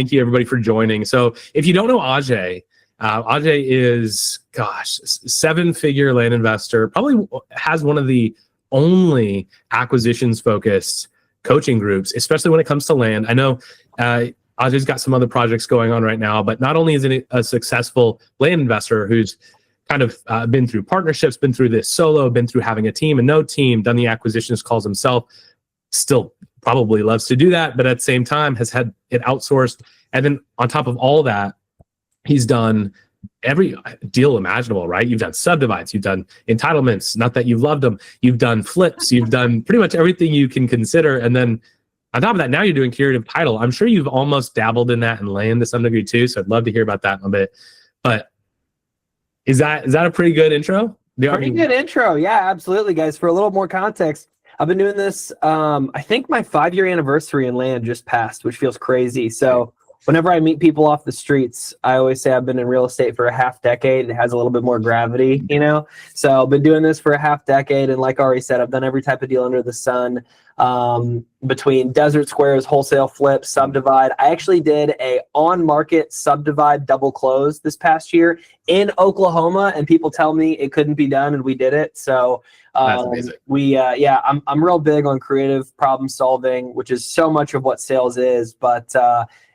Thank you everybody for joining. So if you don't know Ajay, Ajay is, 7-figure land investor, probably has one of the only acquisitions focused coaching groups, especially when it comes to land. I know Ajay's got some other projects going on right now, but not only is it a successful land investor who's kind of been through partnerships, been through this solo, been through having a team and no team, done the acquisitions calls himself, still probably loves to do that, but at the same time has had it outsourced. And then on top of all that, he's done every deal imaginable, right? You've done subdivides, you've done entitlements, not that you've loved them, you've done flips, you've done pretty much everything you can consider. And then on top of that, now you're doing curative title. I'm sure you've almost dabbled in that and land to some degree too. So I'd love to hear about that in a bit. But is that a pretty good intro? Pretty good intro. Yeah, absolutely, guys. For a little more context, I've been doing this, I think my 5-year anniversary in land just passed, which feels crazy. So whenever I meet people off the streets, I always say I've been in real estate for a half decade. It has a little bit more gravity, you know? So I've been doing this for a half decade. And like Ari said, I've done every type of deal under the sun, between desert squares, wholesale flips, subdivide. I actually did a on-market subdivide double close this past year in Oklahoma, and people tell me it couldn't be done, and we did it. So I'm real big on creative problem solving, which is so much of what sales is. But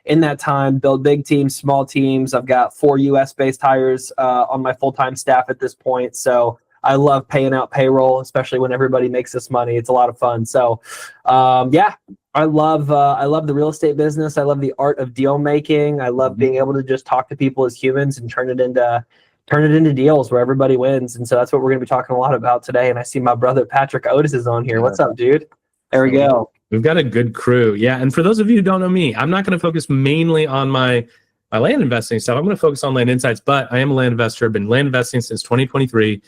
in that time, build big teams, small teams. I've got 4 US-based hires on my full-time staff at this point. So I love paying out payroll, especially when everybody makes this money. It's a lot of fun. So I love the real estate business. I love the art of deal making. I love being able to just talk to people as humans and turn it into deals where everybody wins. And so that's what we're going to be talking a lot about today. And I see my brother Patrick Otis is on here. What's up, dude? There we go. We've got a good crew. Yeah. And for those of you who don't know me, I'm not going to focus mainly on my land investing stuff. I'm going to focus on land insights, but I am a land investor. I've been land investing since 2023.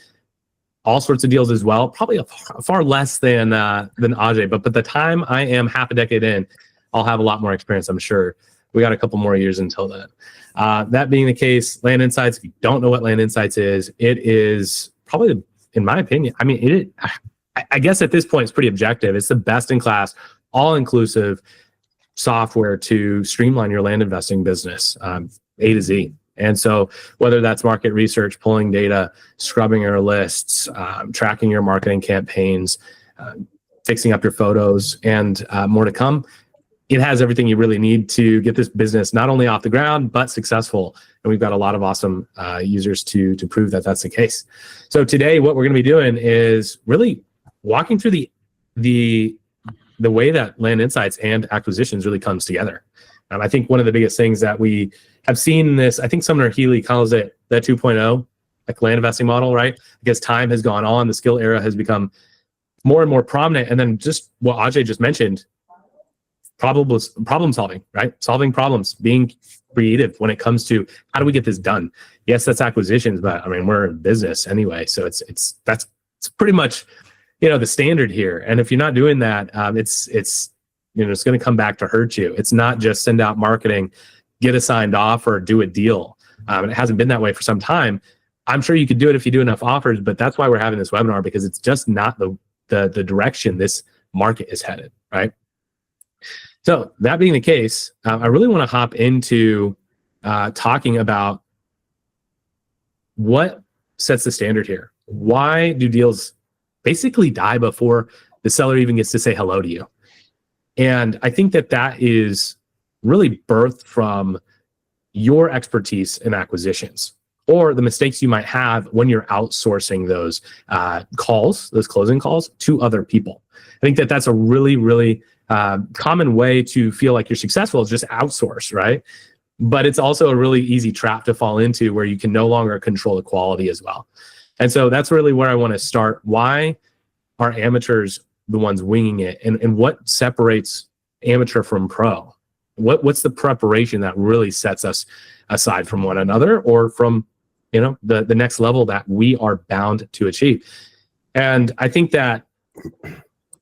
All sorts of deals as well. Probably far less than Ajay, but the time I am half a decade in, I'll have a lot more experience, I'm sure. We got a couple more years until then. That being the case, land insights, if you don't know what land insights is, it is probably, in my opinion, I mean, I guess at this point it's pretty objective. It's the best in class, all-inclusive software to streamline your land investing business, A to Z. And so whether that's market research, pulling data, scrubbing your lists, tracking your marketing campaigns, fixing up your photos, and more to come, it has everything you really need to get this business not only off the ground, but successful. And we've got a lot of awesome users to prove that that's the case. So today, what we're going to be doing is really walking through the way that land insights and acquisitions really comes together. I think one of the biggest things that we have seen in this, I think Sumner Healy calls it the 2.0, like land investing model, right? Because time has gone on, the skill era has become more and more prominent. And then just what Ajay just mentioned, problem solving, right? Solving problems, being creative when it comes to how do we get this done? Yes, that's acquisitions, but I mean, we're in business anyway. So it's pretty much, the standard here. And if you're not doing that, it's going to come back to hurt you. It's not just send out marketing, get a signed offer, do a deal. It hasn't been that way for some time. I'm sure you could do it if you do enough offers, but that's why we're having this webinar, because it's just not the direction this market is headed, right? So that being the case, I really want to hop into talking about what sets the standard here. Why do deals basically die before the seller even gets to say hello to you? And I think that is really birthed from your expertise in acquisitions or the mistakes you might have when you're outsourcing those those closing calls to other people. I think that's a really, really common way to feel like you're successful is just outsource, right? But it's also a really easy trap to fall into where you can no longer control the quality as well. And so that's really where I want to start. Why are amateurs the ones winging it, and what separates amateur from pro? What's the preparation that really sets us aside from one another or from the next level that we are bound to achieve? And I think that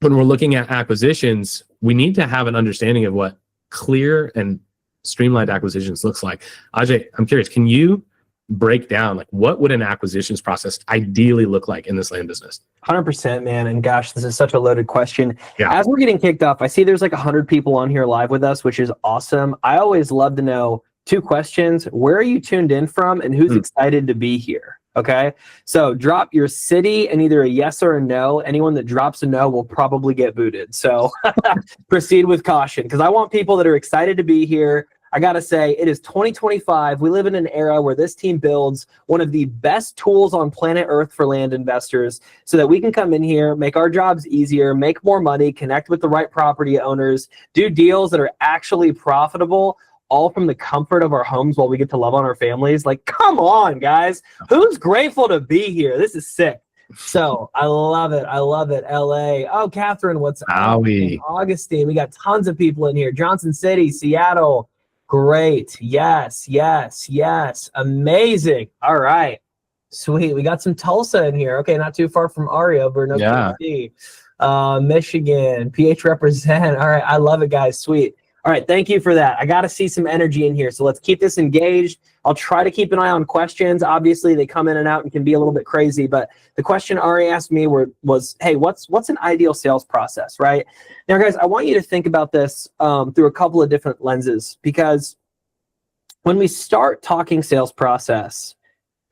when we're looking at acquisitions, we need to have an understanding of what clear and streamlined acquisitions looks like. Ajay, I'm curious, can you break down like what would an acquisitions process ideally look like in this land business? 100%, man. And gosh, this is such a loaded question. Yeah. As we're getting kicked off, I see there's like 100 people on here live with us, which is awesome. I always love to know 2 questions. Where are you tuned in from and who's excited to be here? Okay. So drop your city and either a yes or a no. Anyone that drops a no will probably get booted. So proceed with caution, because I want people that are excited to be here. I got to say, it is 2025. We live in an era where this team builds one of the best tools on planet Earth for land investors so that we can come in here, make our jobs easier, make more money, connect with the right property owners, do deals that are actually profitable, all from the comfort of our homes while we get to love on our families. Like, come on, guys. Who's grateful to be here? This is sick. So I love it. I love it. LA. Oh, Catherine, what's up? Augustine. We got tons of people in here. Johnson City, Seattle. Great. Yes, yes, yes. Amazing. All right. Sweet. We got some Tulsa in here. Okay, not too far from Ari over in OKC. Michigan. PH represent. All right. I love it, guys. Sweet. All right. Thank you for that. I got to see some energy in here. So let's keep this engaged. I'll try to keep an eye on questions. Obviously, they come in and out and can be a little bit crazy. But the question Ari asked me was, hey, what's an ideal sales process, right? Now, guys, I want you to think about this through a couple of different lenses, because when we start talking sales process,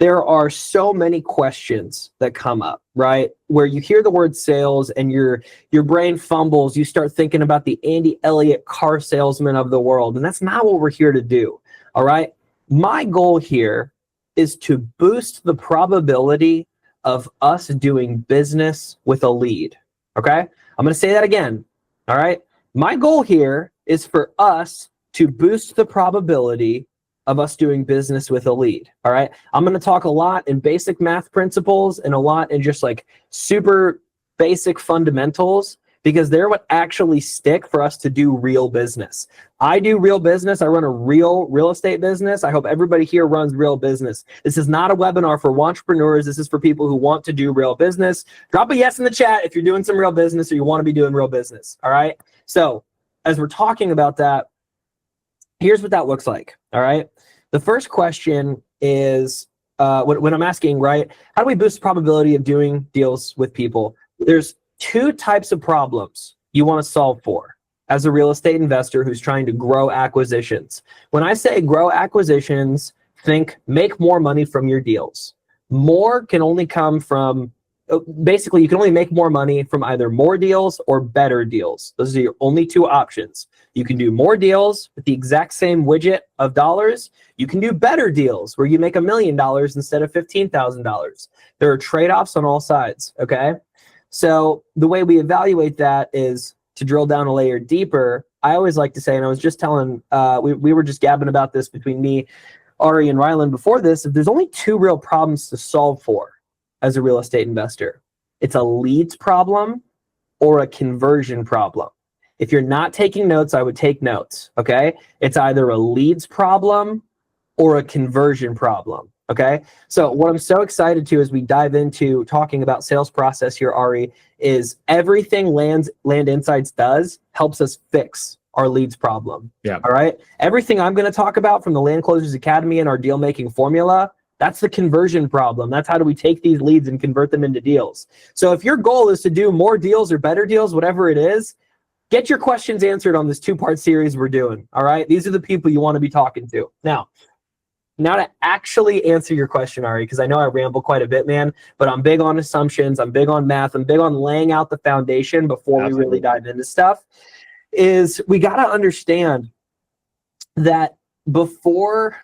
there are so many questions that come up, right? Where you hear the word sales and your brain fumbles. You start thinking about the Andy Elliott car salesman of the world. And that's not what we're here to do, all right? My goal here is to boost the probability of us doing business with a lead, okay? I'm going to say that again, all right? My goal here is for us to boost the probability of us doing business with a lead, all right? I'm going to talk a lot in basic math principles and a lot in just like super basic fundamentals, because they're what actually stick for us to do real business. I do real business. I run a real estate business. I hope everybody here runs real business. This is not a webinar for entrepreneurs. This is for people who want to do real business. Drop a yes in the chat if you're doing some real business or you want to be doing real business, all right? So as we're talking about that, here's what that looks like, all right? The first question is, when I'm asking, right, how do we boost the probability of doing deals with people? There's 2 types of problems you want to solve for as a real estate investor who's trying to grow acquisitions. When I say grow acquisitions, think make more money from your deals. More can only come from, basically you can only make more money from either more deals or better deals. Those are your only 2 options. You can do more deals with the exact same widget of dollars. You can do better deals where you make $1 million instead of $15,000. There are trade-offs on all sides, okay? So the way we evaluate that is to drill down a layer deeper. I always like to say, and I was just telling, we were just gabbing about this between me, Ari, and Ryland before this, if there's only 2 real problems to solve for as a real estate investor, it's a leads problem or a conversion problem. If you're not taking notes, I would take notes, okay? It's either a leads problem or a conversion problem. Okay, so what I'm so excited to as we dive into talking about sales process here, Ari, is everything Land Insights does helps us fix our leads problem. Yeah. All right. Everything I'm going to talk about from the Land Closers Academy and our deal making formula, that's the conversion problem. That's how do we take these leads and convert them into deals. So if your goal is to do more deals or better deals, whatever it is, get your questions answered on this 2-part series we're doing. All right. These are the people you want to be talking to. Now to actually answer your question, Ari, because I know I ramble quite a bit, man, but I'm big on assumptions. I'm big on math. I'm big on laying out the foundation before we really dive into stuff, is we got to understand that before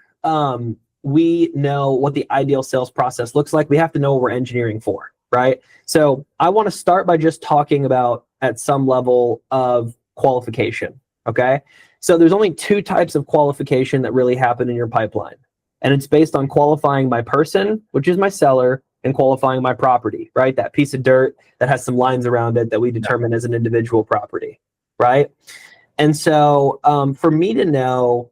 we know what the ideal sales process looks like, we have to know what we're engineering for, right? So I want to start by just talking about at some level of qualification, okay? So there's only 2 types of qualification that really happen in your pipeline. And it's based on qualifying my person, which is my seller, and qualifying my property, right? That piece of dirt that has some lines around it that we determine as an individual property, right? And so for me to know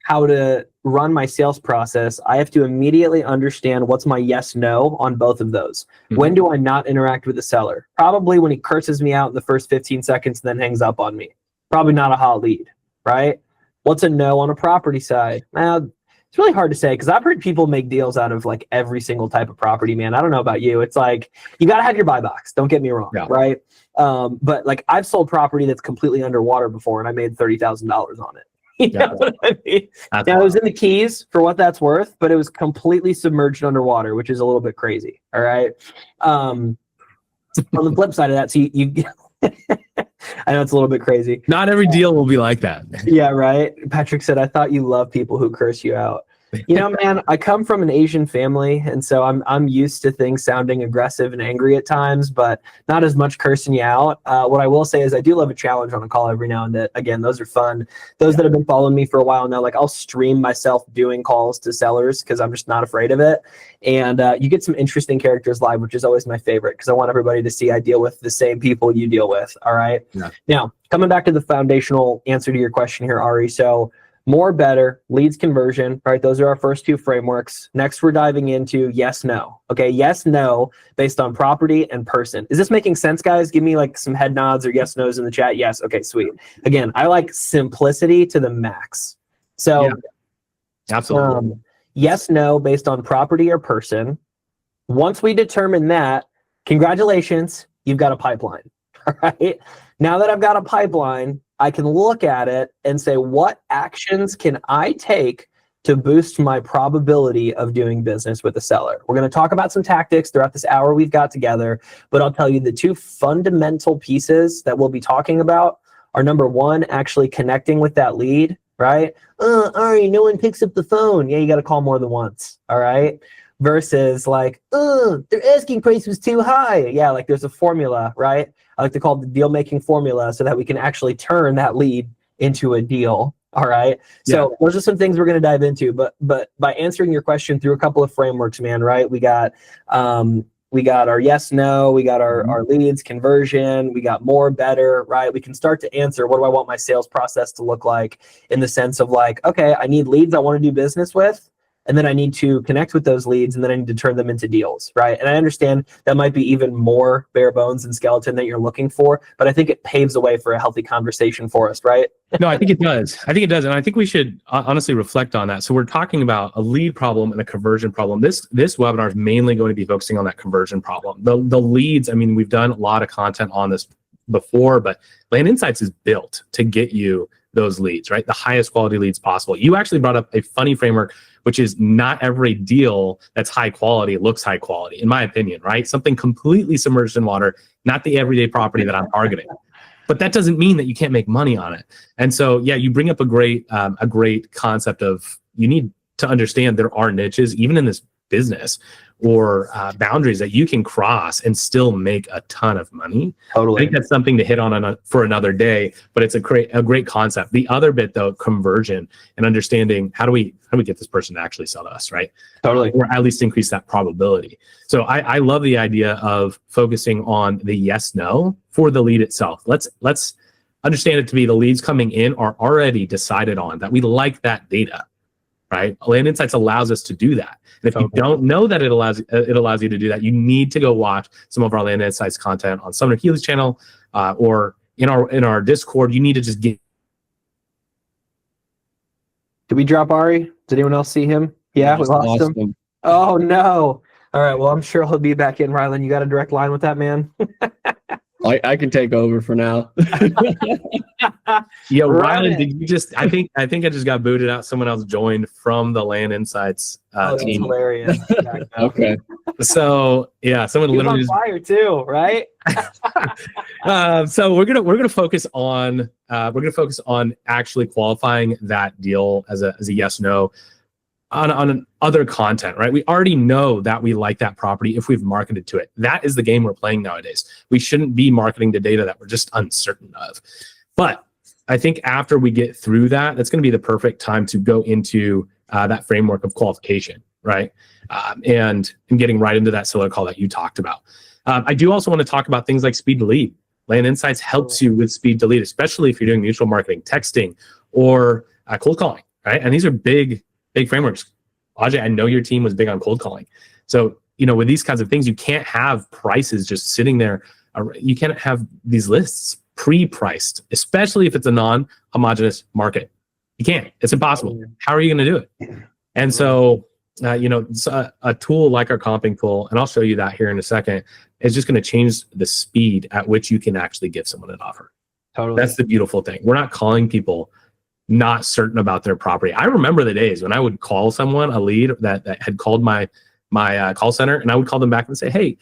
how to run my sales process, I have to immediately understand what's my yes, no on both of those. Mm-hmm. When do I not interact with the seller? Probably when he curses me out in the first 15 seconds and then hangs up on me. Probably not a hot lead, right? What's a no on a property side? It's really hard to say because I've heard people make deals out of like every single type of property, man. I don't know about you. It's like you got to have your buy box. Don't get me wrong, right? But like I've sold property that's completely underwater before, and I made $30,000 on it. You know what I mean? Now, it was in the Keys for what that's worth, but it was completely submerged underwater, which is a little bit crazy. All right. On the flip side of that, so you I know it's a little bit crazy. Not every deal will be like that. Yeah, right. Patrick said, I thought you love people who curse you out. You know, man, I come from an Asian family, and so I'm used to things sounding aggressive and angry at times, but not as much cursing you out. What I will say is I do love a challenge on a call every now and then. Again, those are fun. Those that have been following me for a while know, like I'll stream myself doing calls to sellers because I'm just not afraid of it. And you get some interesting characters live, which is always my favorite because I want everybody to see I deal with the same people you deal with. All right. Yeah. Now, coming back to the foundational answer to your question here, Ari. So more, better, leads, conversion, right? Those are our first two frameworks. Next, we're diving into yes, no. Okay, yes, no, based on property and person. Is this making sense, guys? Give me like some head nods or yes, no's in the chat. Yes, okay, sweet. Again, I like simplicity to the max. So, absolutely. Yes, no, based on property or person. Once we determine that, congratulations, you've got a pipeline. All right. Now that I've got a pipeline, I can look at it and say, what actions can I take to boost my probability of doing business with a seller? We're going to talk about some tactics throughout this hour we've got together, but I'll tell you the two fundamental pieces that we'll be talking about are number one, actually connecting with that lead, right? Ari, no one picks up the phone. Yeah, you got to call more than once, all right? Versus like, their asking price was too high. Yeah, like there's a formula, right? I like to call it the deal-making formula so that we can actually turn that lead into a deal, all right? So those are some things we're going to dive into, but by answering your question through a couple of frameworks, man, right? We got our yes, no, we got our leads, conversion, we got more, better, right? We can start to answer, what do I want my sales process to look like in the sense of like, okay, I need leads I want to do business with. And then I need to connect with those leads, and then I need to turn them into deals, right? And I understand that might be even more bare bones and skeleton that you're looking for, but I think it paves the way for a healthy conversation for us, right? No, I think it does. I think it does. And I think we should honestly reflect on that. So we're talking about a lead problem and a conversion problem. This webinar is mainly going to be focusing on that conversion problem. The leads, I mean, we've done a lot of content on this before, but Land Insights is built to get you those leads, right? The highest quality leads possible. You actually brought up a funny framework, which is not every deal that's high quality looks high quality, in my opinion, right? Something completely submerged in water, not the everyday property that I'm targeting. But that doesn't mean that you can't make money on it. And so, yeah, you bring up a great concept of you need to understand there are niches, even in this business, or boundaries that you can cross and still make a ton of money. Totally. I think that's something to hit on for another day, but it's a great concept. The other bit though, conversion and understanding how do we get this person to actually sell to us, right? Totally. Or at least increase that probability. So I love the idea of focusing on the yes, no for the lead itself. Let's understand it to be the leads coming in are already decided on, that we like that data. Right? Land Insights allows us to do that. And if you don't know that it allows you to do that, you need to go watch some of our Land Insights content on Sumner Healy's channel or in our Discord. You need to just get. Did we drop Ari? Did anyone else see him? Yeah, we lost him. Oh no! All right. Well, I'm sure he'll be back in. Rylan, you got a direct line with that man? I can take over for now. Yeah, Rylan, did you just? I think I just got booted out. Someone else joined from the Land Insights team. That's hilarious. Okay. So yeah, someone He was literally on fire too, right? So we're gonna focus on actually qualifying that deal as a yes no on other content, right? We already know that we like that property if we've marketed to it. That is the game we're playing nowadays. We shouldn't be marketing to data that we're just uncertain of. But I think after we get through that, that's going to be the perfect time to go into that framework of qualification, right? And getting right into that seller call that you talked about. I do also want to talk about things like speed to lead. Land Insights helps you with speed to lead, especially if you're doing mutual marketing, texting, or cold calling, right? And these are big frameworks. Ajay, I know your team was big on cold calling. So, with these kinds of things, you can't have prices just sitting there. You can't have these lists pre-priced, especially if it's a non-homogeneous market. You can't. It's impossible. How are you going to do it? And so, a tool like our comping tool, and I'll show you that here in a second, is just going to change the speed at which you can actually give someone an offer. Totally. That's the beautiful thing. We're not calling people not certain about their property. I remember the days when I would call someone, a lead that had called my call center, and I would call them back and say, hey,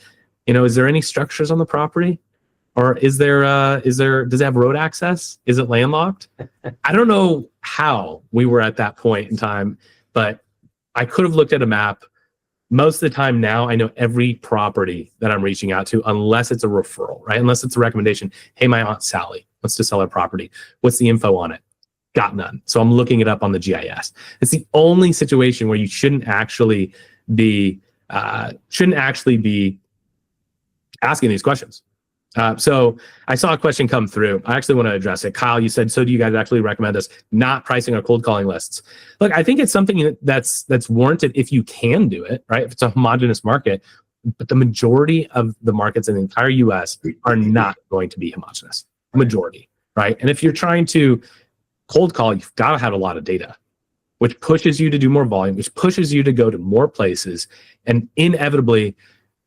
is there any structures on the property? Or does it have road access? Is it landlocked? I don't know how we were at that point in time, but I could have looked at a map. Most of the time now, I know every property that I'm reaching out to, unless it's a referral, right? Unless it's a recommendation. Hey, my Aunt Sally wants to sell her property. What's the info on it? Got none. So I'm looking it up on the GIS. It's the only situation where you shouldn't actually be asking these questions. So I saw a question come through. I actually want to address it. Kyle, you said, so do you guys actually recommend us not pricing our cold calling lists? Look, I think it's something that's warranted if you can do it, right? If it's a homogenous market, but the majority of the markets in the entire US are not going to be homogenous. Majority, right? And if you're trying to cold call, you've got to have a lot of data, which pushes you to do more volume, which pushes you to go to more places. And inevitably,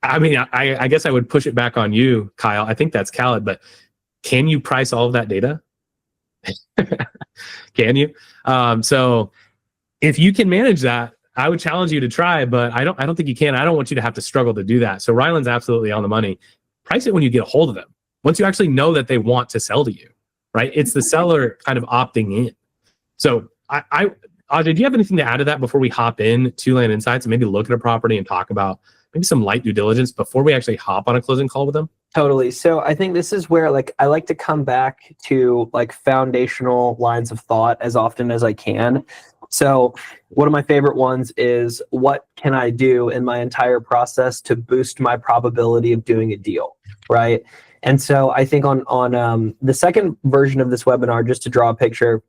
I mean, I guess I would push it back on you, Kyle. I think that's Khaled, but can you price all of that data? Can you? So if you can manage that, I would challenge you to try, but I don't think you can. I don't want you to have to struggle to do that. So Ryland's absolutely on the money. Price it when you get a hold of them. Once you actually know that they want to sell to you, right? It's the seller kind of opting in. So Ajay, do you have anything to add to that before we hop in to Land Insights and maybe look at a property and talk about maybe some light due diligence before we actually hop on a closing call with them? Totally. So I think this is where I like to come back to foundational lines of thought as often as I can. So one of my favorite ones is, what can I do in my entire process to boost my probability of doing a deal, right? And so I think on the second version of this webinar, just to draw a picture,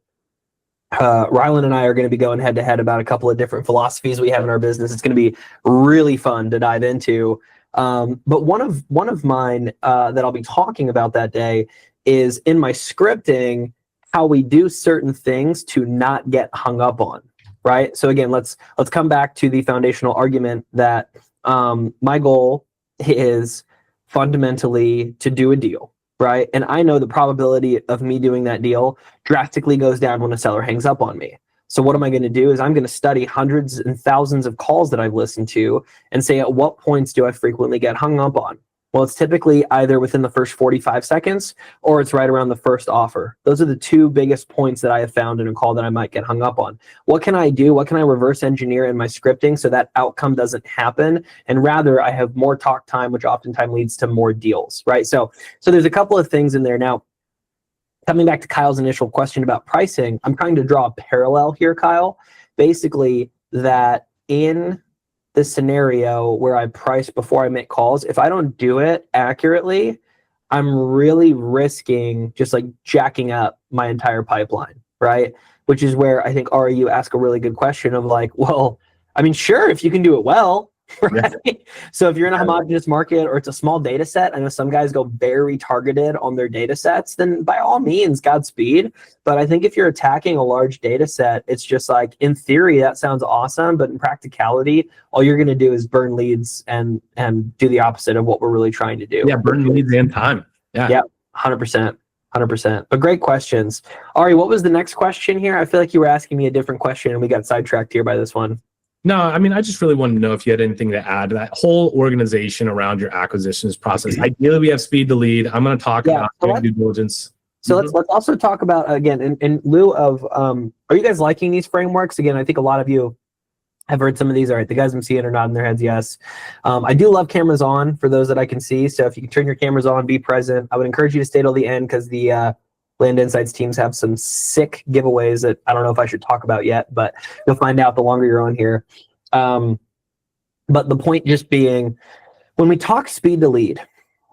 Ryland and I are going to be going head to head about a couple of different philosophies we have in our business. It's going to be really fun to dive into. But one of mine that I'll be talking about that day is in my scripting, how we do certain things to not get hung up on, right? So again, let's come back to the foundational argument that my goal is fundamentally to do a deal, right? And I know the probability of me doing that deal drastically goes down when a seller hangs up on me. So what am I going to do is I'm going to study hundreds and thousands of calls that I've listened to and say, at what points do I frequently get hung up on? Well, it's typically either within the first 45 seconds or it's right around the first offer. Those are the two biggest points that I have found in a call that I might get hung up on. What can I do? What can I reverse engineer in my scripting so that outcome doesn't happen? And rather, I have more talk time, which oftentimes leads to more deals, right? So there's a couple of things in there. Now, coming back to Kyle's initial question about pricing, I'm trying to draw a parallel here, Kyle. Basically, that in the scenario where I price before I make calls, if I don't do it accurately, I'm really risking just jacking up my entire pipeline, right? Which is where I think, Ari, you ask a really good question of well, I mean, sure, if you can do it well, right? Yeah. So if you're in a homogenous market or it's a small data set, I know some guys go very targeted on their data sets, then by all means, Godspeed. But I think if you're attacking a large data set, it's just in theory, that sounds awesome, but in practicality, all you're going to do is burn leads and do the opposite of what we're really trying to do. Yeah, burn leads and time. Yeah, 100%. 100%. But great questions. Ari, what was the next question here? I feel like you were asking me a different question and we got sidetracked here by this one. No, I mean, I just really wanted to know if you had anything to add to that whole organization around your acquisitions process. Ideally, we have speed to lead. I'm going to talk about due diligence. So let's also talk about, again, in lieu of, are you guys liking these frameworks? Again, I think a lot of you have heard some of these. All right, the guys I'm seeing are nodding their heads yes. I do love cameras on for those that I can see. So if you can turn your cameras on, be present. I would encourage you to stay till the end because the Land Insights teams have some sick giveaways that I don't know if I should talk about yet, but you'll find out the longer you're on here. But the point just being, when we talk speed to lead,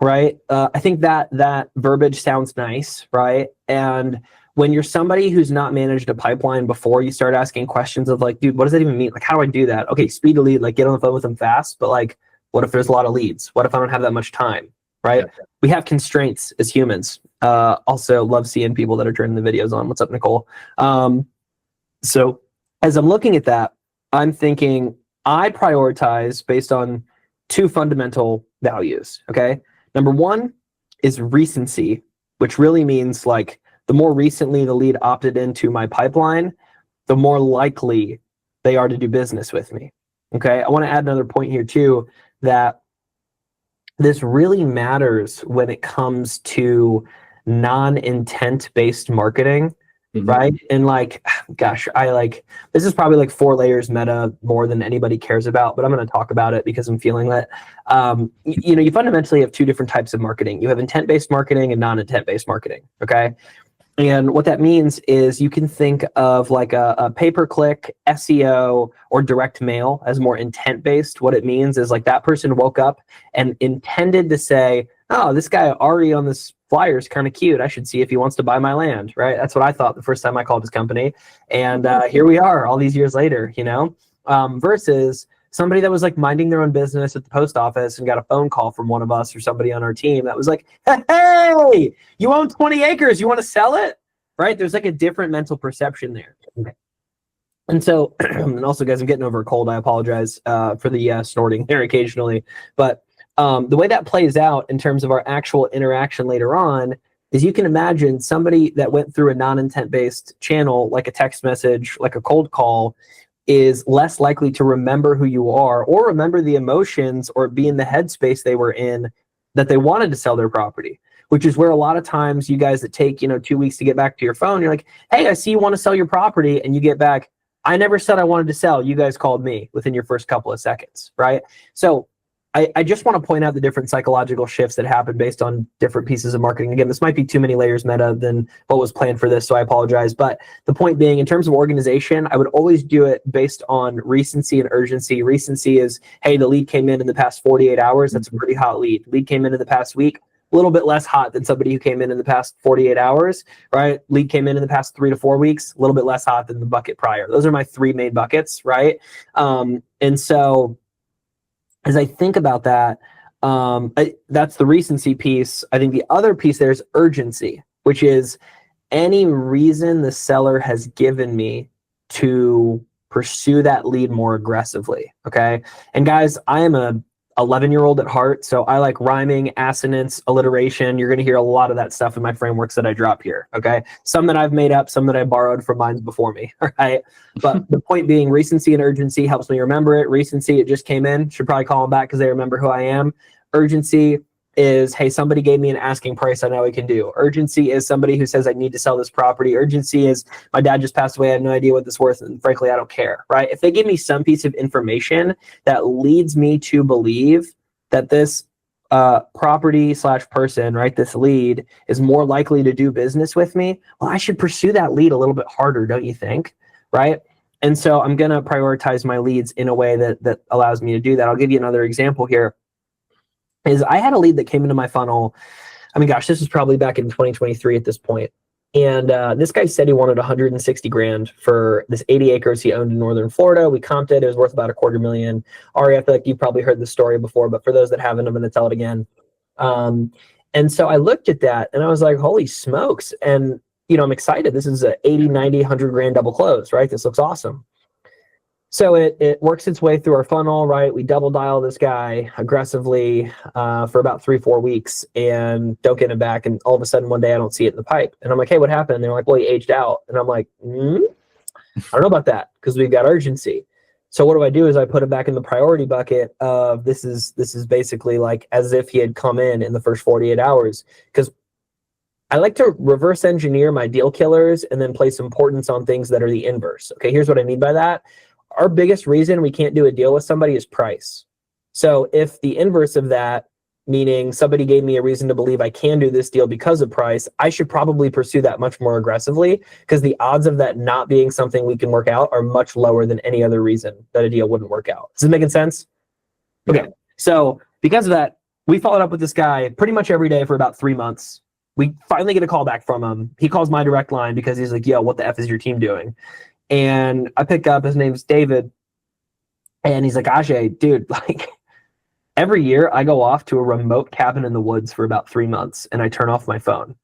right? I think that verbiage sounds nice, right? And when you're somebody who's not managed a pipeline before, you start asking questions of dude, what does that even mean? How do I do that? Okay, speed to lead, get on the phone with them fast, but what if there's a lot of leads? What if I don't have that much time, right? Yeah. We have constraints as humans. Also love seeing people that are turning the videos on. What's up, Nicole? So as I'm looking at that, I'm thinking I prioritize based on two fundamental values. Okay. Number one is recency, which really means like the more recently the lead opted into my pipeline, the more likely they are to do business with me. Okay. I want to add another point here too, that this really matters when it comes to non-intent based marketing. Right. And like, gosh, this is probably like 4 layers meta more than anybody cares about, but I'm going to talk about it because I'm feeling that, you fundamentally have 2 different types of marketing. You have intent-based marketing and non-intent-based marketing. Okay. And what that means is you can think of like a pay-per-click, SEO, or direct mail as more intent-based. What it means is like that person woke up and intended to say, oh, this guy Ari on this flyer is kind of cute. I should see if he wants to buy my land, right? That's what I thought the first time I called his company. And here we are all these years later, versus somebody that was like minding their own business at the post office and got a phone call from one of us or somebody on our team that was like, hey, you own 20 acres. You want to sell it? Right? There's like a different mental perception there. Okay. And so, and also guys, I'm getting over a cold. I apologize for the snorting there occasionally. But the way that plays out in terms of our actual interaction later on is you can imagine somebody that went through a non-intent based channel, like a text message, like a cold call, is less likely to remember who you are or remember the emotions or be in the headspace they were in that they wanted to sell their property, which is where a lot of times you guys that take, 2 weeks to get back to your phone, you're like, hey, I see you want to sell your property. And you get back, I never said I wanted to sell. You guys called me within your first couple of seconds, right? So I just want to point out the different psychological shifts that happen based on different pieces of marketing. Again, this might be too many layers meta than what was planned for this, so I apologize. But the point being, in terms of organization, I would always do it based on recency and urgency. Recency is, hey, the lead came in the past 48 hours. That's a pretty hot lead. Lead came in the past week. A little bit less hot than somebody who came in the past 48 hours, right? Lead came in the past 3 to 4 weeks, a little bit less hot than the bucket prior. Those are my 3 main buckets, right? And so as I think about that, that's the recency piece. I think the other piece there is urgency, which is any reason the seller has given me to pursue that lead more aggressively, okay? And guys, I am a 11-year-old at heart, so I like rhyming, assonance, alliteration. You're going to hear a lot of that stuff in my frameworks that I drop here, okay? Some that I've made up, some that I borrowed from minds before me, all right? But the point being, recency and urgency helps me remember it. Recency, it just came in. Should probably call them back because they remember who I am. Urgency is, hey, somebody gave me an asking price I know I can do. Urgency is somebody who says I need to sell this property. Urgency is my dad just passed away. I have no idea what this is worth, and frankly, I don't care, right? If they give me some piece of information that leads me to believe that this property / person, right, this lead is more likely to do business with me, well, I should pursue that lead a little bit harder, don't you think, right? And so I'm going to prioritize my leads in a way that allows me to do that. I'll give you another example here. Is I had a lead that came into my funnel. I mean, gosh, this was probably back in 2023 at this point. And this guy said he wanted 160 grand for this 80 acres he owned in Northern Florida. We comped it. It was worth about $250,000. Ari, I feel like you've probably heard this story before, but for those that haven't, I'm going to tell it again. And so I looked at that and I was like, holy smokes. And, I'm excited. This is a 80, 90, 100 grand double close, right? This looks awesome. So it works its way through our funnel, right? We double dial this guy aggressively for about 3-4 weeks and don't get him back. And all of a sudden one day I don't see it in the pipe. And I'm like, hey, what happened? And they're like, well, he aged out. And I'm like, I don't know about that because we've got urgency. So what do? Is I put him back in the priority bucket of this is basically like as if he had come in the first 48 hours. Because I like to reverse engineer my deal killers and then place importance on things that are the inverse. Okay, here's what I mean by that. Our biggest reason we can't do a deal with somebody is price. So if the inverse of that, meaning somebody gave me a reason to believe I can do this deal because of price, I should probably pursue that much more aggressively because the odds of that not being something we can work out are much lower than any other reason that a deal wouldn't work out. Is this making sense? Okay. So because of that, we followed up with this guy pretty much every day for about 3 months. We finally get a call back from him. He calls my direct line because he's like, yo, what the F is your team doing? And I pick up, his name's David, and he's like, Ajay, dude, like every year I go off to a remote cabin in the woods for about 3 months and I turn off my phone.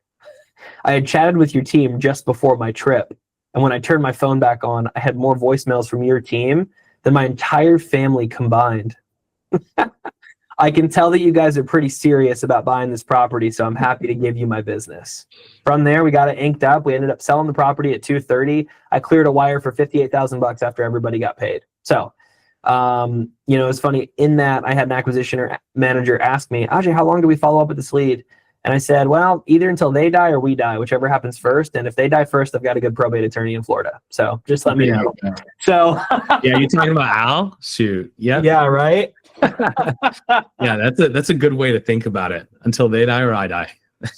I had chatted with your team just before my trip. And when I turned my phone back on, I had more voicemails from your team than my entire family combined. I can tell that you guys are pretty serious about buying this property, so I'm happy to give you my business. From there, we got it inked up. We ended up selling the property at $230. I cleared a wire for $58,000 after everybody got paid. So, you know, it's funny. In that, I had an acquisition manager ask me, Ajay, how long do we follow up with this lead? And I said, well, either until they die or we die, whichever happens first. And if they die first, I've got a good probate attorney in Florida. So just let me know. So yeah, you're talking about Al? Shoot. Yeah. Yeah, right. Yeah, that's a good way to think about it. Until they die or I die.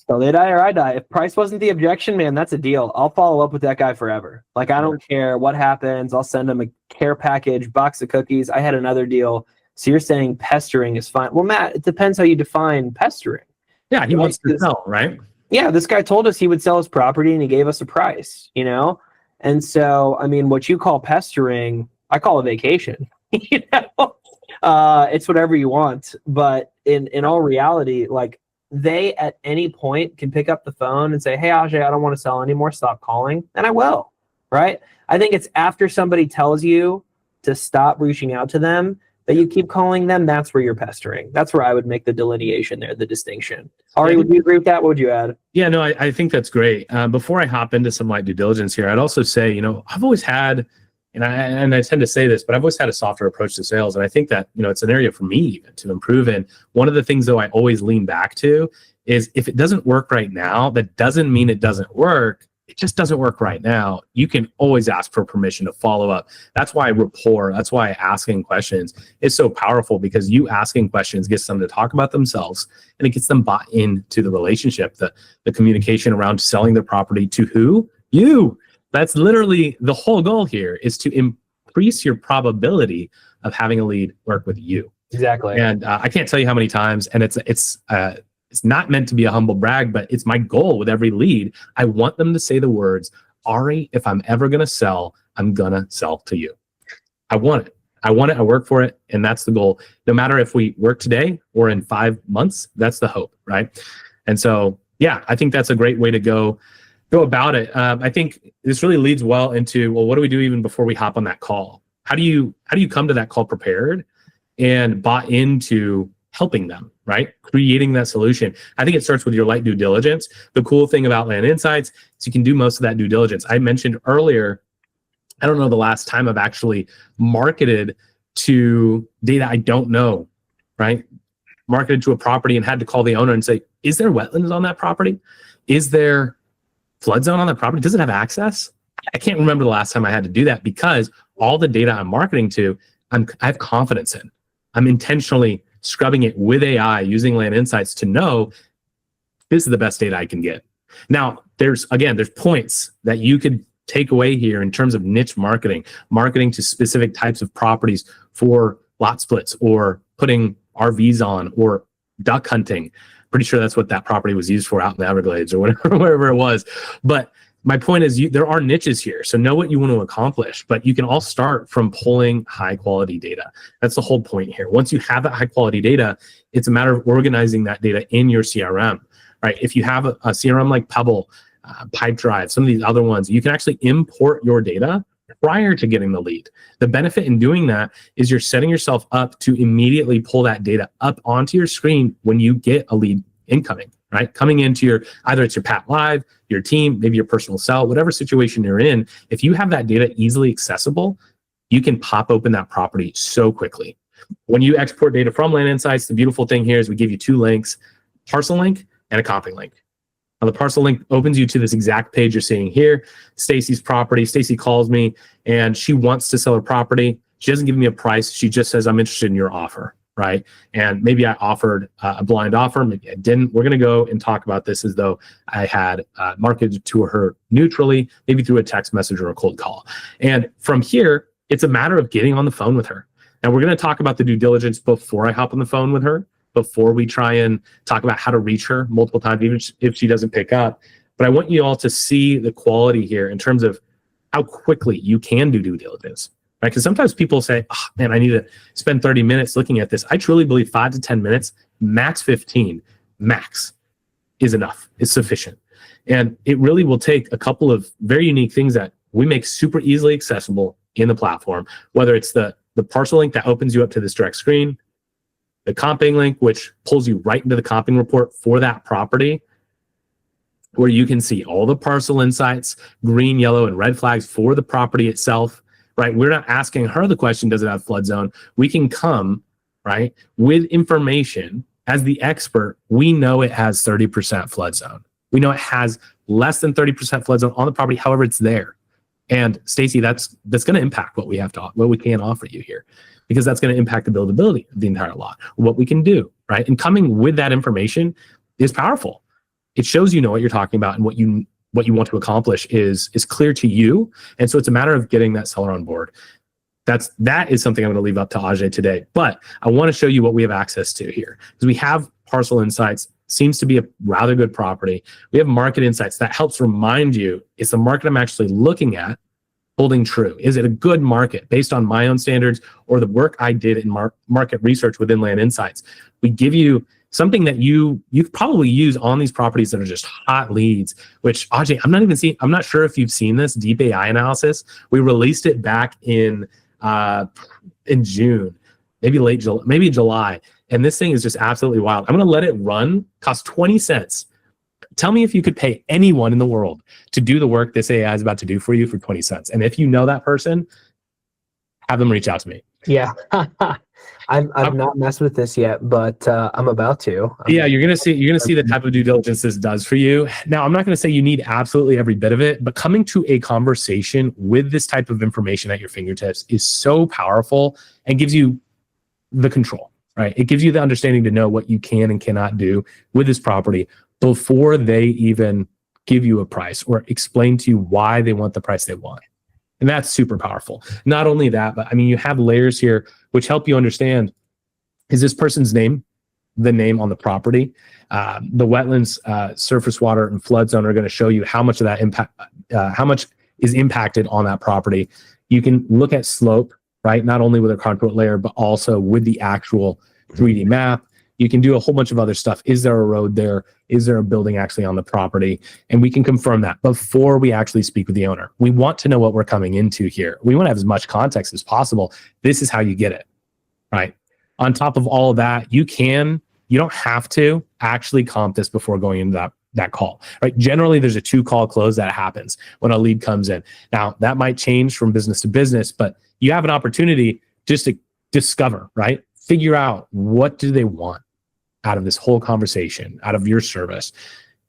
So they die or I die. If price wasn't the objection, man, that's a deal. I'll follow up with that guy forever. Like, I don't care what happens. I'll send him a care package, box of cookies. I had another deal. So you're saying pestering is fine. Well, Matt, it depends how you define pestering. Yeah, he wants to sell, right? Yeah, this guy told us he would sell his property and he gave us a price, you know? And so, I mean, what you call pestering, I call a vacation. You know? It's whatever you want. But in all reality, like, they at any point can pick up the phone and say, hey, Ajay, I don't want to sell anymore. Stop calling. And I will, right? I think it's after somebody tells you to stop reaching out to them that you keep calling them. That's where you're pestering. That's where I would make the delineation there, the distinction. Ari, would you agree with that? What would you add? Yeah, no, I think that's great. Before I hop into some light due diligence here, I'd also say, you know, I've always had, and I tend to say this, but I've always had a softer approach to sales. And I think that, you know, it's an area for me even to improve in. One of the things, though, I always lean back to is if it doesn't work right now, that doesn't mean it doesn't work. It just doesn't work right now. You can always ask for permission to follow up. That's why rapport, that's why asking questions is so powerful, because you asking questions gets them to talk about themselves and it gets them bought into the relationship, the communication around selling their property to who? You. That's literally the whole goal here, is to increase your probability of having a lead work with you. Exactly. And I can't tell you how many times, and it's not meant to be a humble brag, but it's my goal with every lead. I want them to say the words, Ari, if I'm ever going to sell, I'm going to sell to you. I want it. I work for it. And that's the goal. No matter if we work today or in 5 months, that's the hope, right? And so, yeah, I think that's a great way to go about it. I think this really leads well into, well, what do we do even before we hop on that call? How do you come to that call prepared and bought into helping them, right? Creating that solution. I think it starts with your light due diligence. The cool thing about Land Insights is you can do most of that due diligence. I mentioned earlier, I don't know the last time I've actually marketed to data I don't know, right? Marketed to a property and had to call the owner and say, is there wetlands on that property? Is there flood zone on that property? Does it have access? I can't remember the last time I had to do that, because all the data I'm marketing to, I have confidence in. I'm intentionally scrubbing it with AI using Land Insights to know this is the best data I can get. Now, there's points that you could take away here in terms of niche marketing to specific types of properties for lot splits or putting RVs on or duck hunting. Pretty sure that's what that property was used for out in the Everglades or whatever, wherever it was. But my point is, there are niches here. So know what you want to accomplish, but you can all start from pulling high quality data. That's the whole point here. Once you have that high quality data, it's a matter of organizing that data in your CRM, right? If you have a CRM like Pebble, Pipedrive, some of these other ones, you can actually import your data prior to getting the lead. The benefit in doing that is you're setting yourself up to immediately pull that data up onto your screen when you get a lead incoming, right? Coming into either it's your Pat Live, your team, maybe your personal cell, whatever situation you're in. If you have that data easily accessible, you can pop open that property so quickly. When you export data from Land Insights, the beautiful thing here is we give you 2 links, parcel link and a copy link. Now the parcel link opens you to this exact page you're seeing here. Stacy's property. Stacy calls me and she wants to sell her property. She doesn't give me a price. She just says, I'm interested in your offer, right? And maybe I offered a blind offer. Maybe I didn't. We're going to go and talk about this as though I had marketed to her neutrally, maybe through a text message or a cold call. And from here, it's a matter of getting on the phone with her. Now we're going to talk about the due diligence before I hop on the phone with her, before we try and talk about how to reach her multiple times, even if she doesn't pick up. But I want you all to see the quality here in terms of how quickly you can do due diligence, right? Because sometimes people say, oh, man, I need to spend 30 minutes looking at this. I truly believe 5 to 10 minutes, max 15, max is enough, is sufficient. And it really will take a couple of very unique things that we make super easily accessible in the platform, whether it's the the parcel link that opens you up to this direct screen, the comping link, which pulls you right into the comping report for that property, where you can see all the parcel insights, green, yellow, and red flags for the property itself, right? We're not asking her the question, does it have flood zone? We can come, right, with information. As the expert, we know it has 30% flood zone. We know it has less than 30% flood zone on the property, however, it's there. And Stacy, that's going to impact what we can offer you here, because that's going to impact the buildability of the entire lot, what we can do, right? And coming with that information is powerful. It shows you know what you're talking about, and what you want to accomplish is clear to you. And so it's a matter of getting that seller on board. That is something I'm going to leave up to Ajay today. But I want to show you what we have access to here, because we have parcel insights. Seems to be a rather good property. We have market insights that helps remind you, is the market I'm actually looking at holding true? Is it a good market based on my own standards or the work I did in market research within Land Insights? We give you something that you've probably used on these properties that are just hot leads, which Ajay, I'm not sure if you've seen this deep AI analysis. We released it back in June, maybe July. And this thing is just absolutely wild. I'm going to let it run, cost 20 cents. Tell me if you could pay anyone in the world to do the work this AI is about to do for you for 20 cents. And if you know that person, have them reach out to me. Yeah. I've not messed with this yet, but I'm about to. Yeah, you're gonna see the type of due diligence this does for you. Now, I'm not gonna say you need absolutely every bit of it, but coming to a conversation with this type of information at your fingertips is so powerful and gives you the control, right? It gives you the understanding to know what you can and cannot do with this property before they even give you a price or explain to you why they want the price they want. And that's super powerful. Not only that, but I mean, you have layers here which help you understand, is this person's name the name on the property? The wetlands, surface water, and flood zone are going to show you how much of that impact, how much is impacted on that property. You can look at slope, right? Not only with a contour layer, but also with the actual 3D map. You can do a whole bunch of other stuff. Is there a road there? Is there a building actually on the property? And we can confirm that before we actually speak with the owner. We want to know what we're coming into here. We want to have as much context as possible. This is how you get it, right? On top of all of that, you don't have to actually comp this before going into that call, right? Generally, there's a 2-call close that happens when a lead comes in. Now, that might change from business to business, but you have an opportunity just to discover, right? Figure out, what do they want out of this whole conversation, out of your service.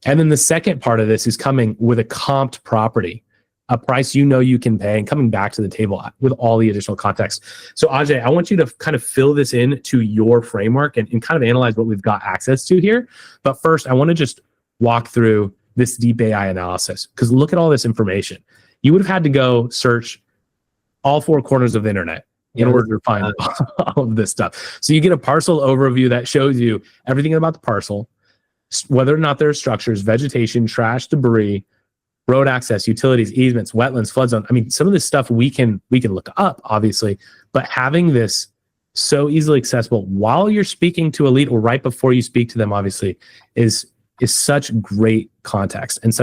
And then the second part of this is coming with a comped property, a price you know you can pay, and coming back to the table with all the additional context. So Ajay, I want you to kind of fill this in to your framework and kind of analyze what we've got access to here. But first, I want to just walk through this deep AI analysis, because look at all this information. You would have had to go search all 4 corners of the internet in order to find all of this stuff. So you get a parcel overview that shows you everything about the parcel, whether or not there are structures, vegetation, trash, debris, road access, utilities, easements, wetlands, flood zone. I mean, some of this stuff we can look up, obviously, but having this so easily accessible while you're speaking to a lead or right before you speak to them, obviously, is such great context and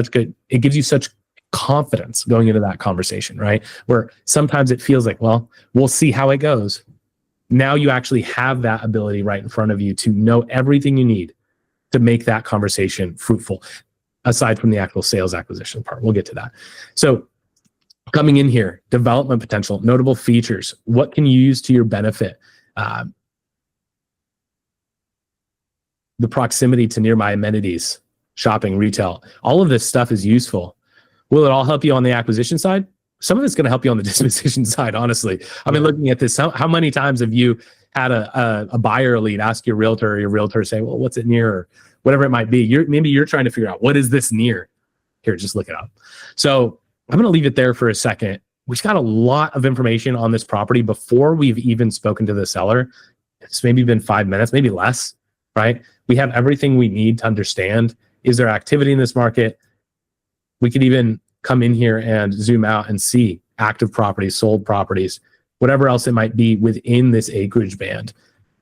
it gives you such confidence going into that conversation, right? Where sometimes it feels like, well, we'll see how it goes. Now you actually have that ability right in front of you to know everything you need to make that conversation fruitful, aside from the actual sales acquisition part. We'll get to that. So coming in here, development potential, notable features, what can you use to your benefit? The proximity to nearby amenities, shopping, retail, all of this stuff is useful. Will it all help you on the acquisition side? Some of it's going to help you on the disposition side, honestly. I've been looking at this. How many times have you had a buyer lead ask your realtor, or your realtor say, well, what's it near? Or whatever it might be. Maybe you're trying to figure out, what is this near? Here, just look it up. So I'm going to leave it there for a second. We've got a lot of information on this property before we've even spoken to the seller. It's maybe been 5 minutes, maybe less, right? We have everything we need to understand. Is there activity in this market? We could even come in here and zoom out and see active properties, sold properties, whatever else it might be within this acreage band.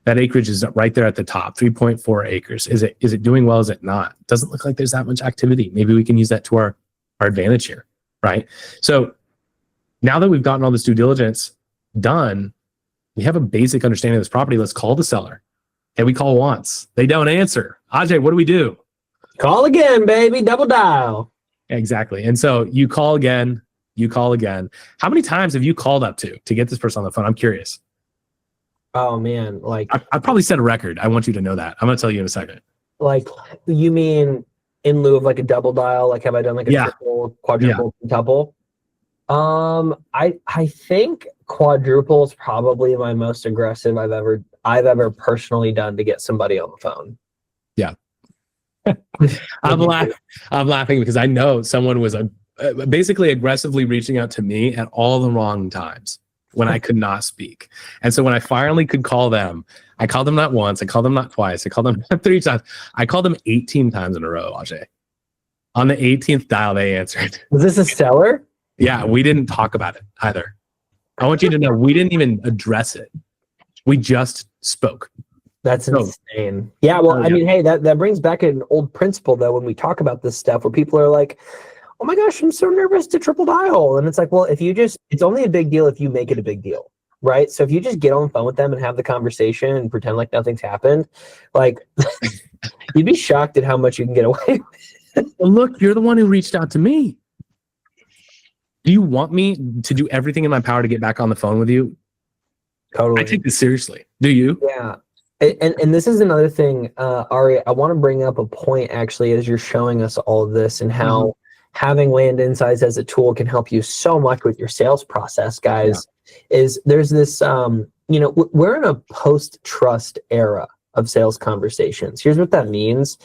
That acreage is right there at the top, 3.4 acres. Is it doing well? Is it not? Doesn't look like there's that much activity. Maybe we can use that to our advantage here, right? So now that we've gotten all this due diligence done, We have a basic understanding of this property. Let's call the seller. And we call once. They don't answer. Ajay, what do we do? Call again, baby. Double dial. Exactly. And so you call again. You call again. How many times have you called up to get this person on the phone? I'm curious. Oh man, like I probably set a record. I want you to know that. I'm going to tell you in a second. like you mean in lieu of like a double dial? Like have I done like a triple, quadruple, quintuple? I think quadruple is probably my most aggressive I've ever personally done to get somebody on the phone. Yeah. I'm laughing because I know someone was basically aggressively reaching out to me at all the wrong times when I could not speak. And so when I finally could call them, I called them not once, I called them not twice, I called them not 3 times. I called them 18 times in a row, Ajay. On the 18th dial, they answered. Was this a seller? Yeah, we didn't talk about it either. I want you to know we didn't even address it. We just spoke. That's insane. Yeah, well, I mean, hey, that brings back an old principle, though, when we talk about this stuff, where people are like, oh my gosh, I'm so nervous to triple dial. And it's like, well, it's only a big deal if you make it a big deal, right? So if you just get on the phone with them and have the conversation and pretend like nothing's happened, like, you'd be shocked at how much you can get away with. Well, look, you're the one who reached out to me. Do you want me to do everything in my power to get back on the phone with you? Totally. I take this seriously. Do you? Yeah. And this is another thing, Ari, I want to bring up a point actually as you're showing us all of this and how having Land Insights as a tool can help you so much with your sales process, guys. Is there's this, we're in a post-trust era of sales conversations. Here's what that means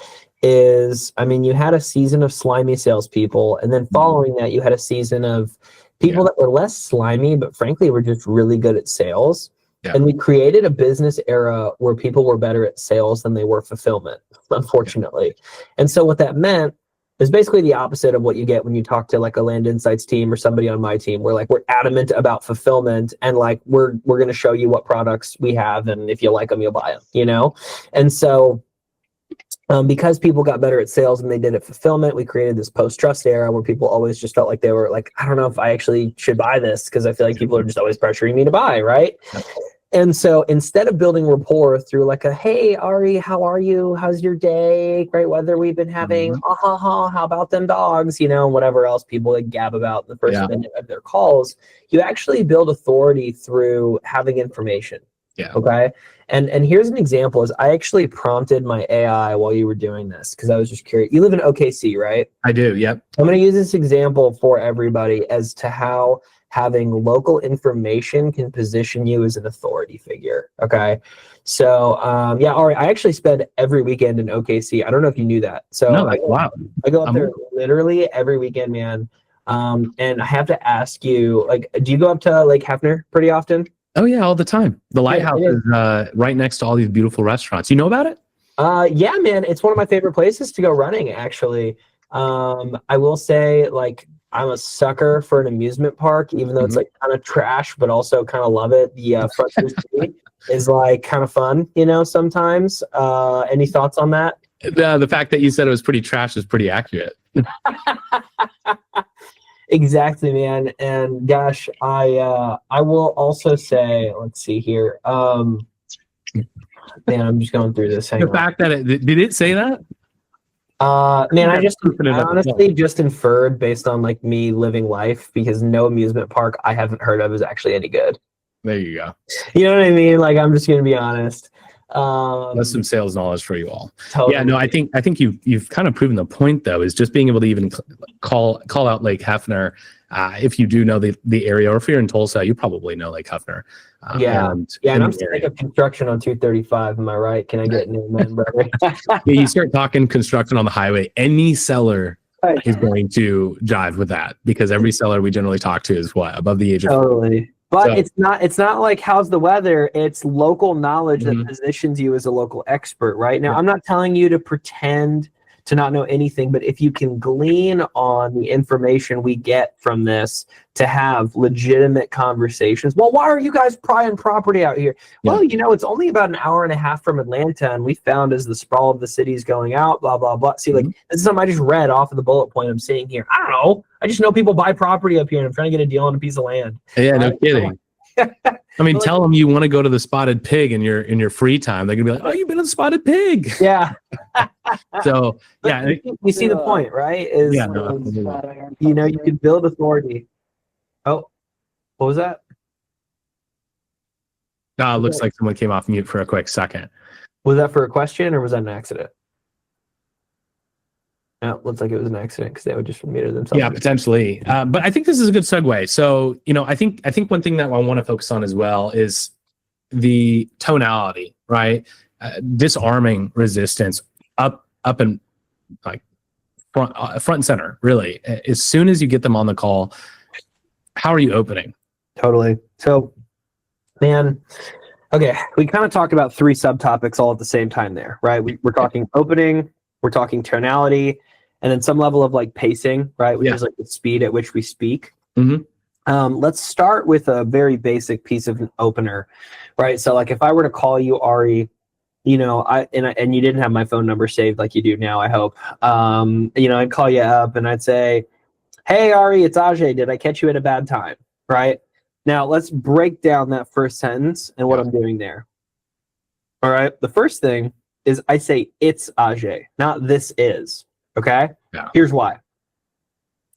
is, I mean, you had a season of slimy salespeople, and then following that, you had a season of people that were less slimy, but frankly were just really good at sales. Yeah. And we created a business era where people were better at sales than they were fulfillment, unfortunately. And so what that meant is basically the opposite of what you get when you talk to like a Land Insights team or somebody on my team, where like we're adamant about fulfillment and like we're going to show you what products we have, and if you like them, you'll buy them, you know? And so because people got better at sales and they did it fulfillment, we created this post-trust era where people always just felt like they were like, I don't know if I actually should buy this because I feel like people are just always pressuring me to buy, right? And so instead of building rapport through like a, hey, Ari, how are you? How's your day? Great weather we've been having. How about them dogs? You know, whatever else people like gab about the first minute of their calls. You actually build authority through having information. Yeah. Okay. And here's an example is I actually prompted my AI while you were doing this because I was just curious. You live in OKC, right? I do. Yep. I'm going to use this example for everybody as to how having local information can position you as an authority figure. Okay. So, Ari, I actually spend every weekend in OKC. I don't know if you knew that. So no, I go up there literally every weekend, man. And I have to ask you, like, do you go up to Lake Hefner pretty often? Oh yeah, all the time. The lighthouse is right next to all these beautiful restaurants. You know about it? Yeah, man. It's one of my favorite places to go running, actually. I will say, like, I'm a sucker for an amusement park, even though it's like kind of trash, but also kind of love it. The Frontier City is like kind of fun, you know, sometimes. Any thoughts on that? The fact that you said it was pretty trash is pretty accurate. Exactly, man. And gosh, I will also say, let's see here. Man, I'm just going through this. The fact that did it say that? Man, I honestly just inferred based on like me living life, because no amusement park I haven't heard of is actually any good. There you go. You know what I mean? Like, I'm just gonna be honest. That's some sales knowledge for you all. Totally. Yeah, no, I think you've kind of proven the point though, is just being able to even call out Lake Hefner. If you do know the area, or if you're in Tulsa, you probably know Lake Hefner. And I'm starting up construction on 235. Am I right? Can I get an amen, brother? Yeah, you start talking construction on the highway, any seller is going to jive with that, because every seller we generally talk to is what, above the age of 40. But it's not like how's the weather. It's local knowledge that positions you as a local expert, right? Now, I'm not telling you to pretend to not know anything, but if you can glean on the information we get from this to have legitimate conversations. Well, why are you guys prying property out here? Well, you know, it's only about an hour and a half from Atlanta, and we found as the sprawl of the city's going out, blah, blah, blah. See, like, this is something I just read off of the bullet point I'm seeing here. I don't know. I just know people buy property up here, and I'm trying to get a deal on a piece of land. Yeah, no kidding. I mean, But, like, tell them you want to go to the Spotted Pig in your free time. They're gonna be like, "Oh, you've been to the Spotted Pig." yeah. So But yeah, you see the point, right? Is, yeah, no, absolutely. you could build authority. Oh, what was that? Looks like someone came off mute for a quick second. Was that for a question or was that an accident? No, looks like it was an accident because they would just muted themselves. Yeah, potentially. But I think this is a good segue. So, I think one thing that I want to focus on as well is the tonality, right? Disarming resistance up and like front and center, really. As soon as you get them on the call, how are you opening? Totally. So, man, okay, we kind of talked about 3 subtopics all at the same time there, right? We're talking opening, we're talking tonality, and then some level of like pacing, right? Which is like the speed at which we speak. Let's start with a very basic piece of an opener, right? So like if I were to call you Ari, and you didn't have my phone number saved like you do now, I hope. I'd call you up and I'd say, "Hey Ari, it's Ajay. Did I catch you at a bad time?" Right? Now let's break down that first sentence and what I'm doing there. All right. The first thing is I say it's Ajay, not this is. Okay. Yeah. Here's why.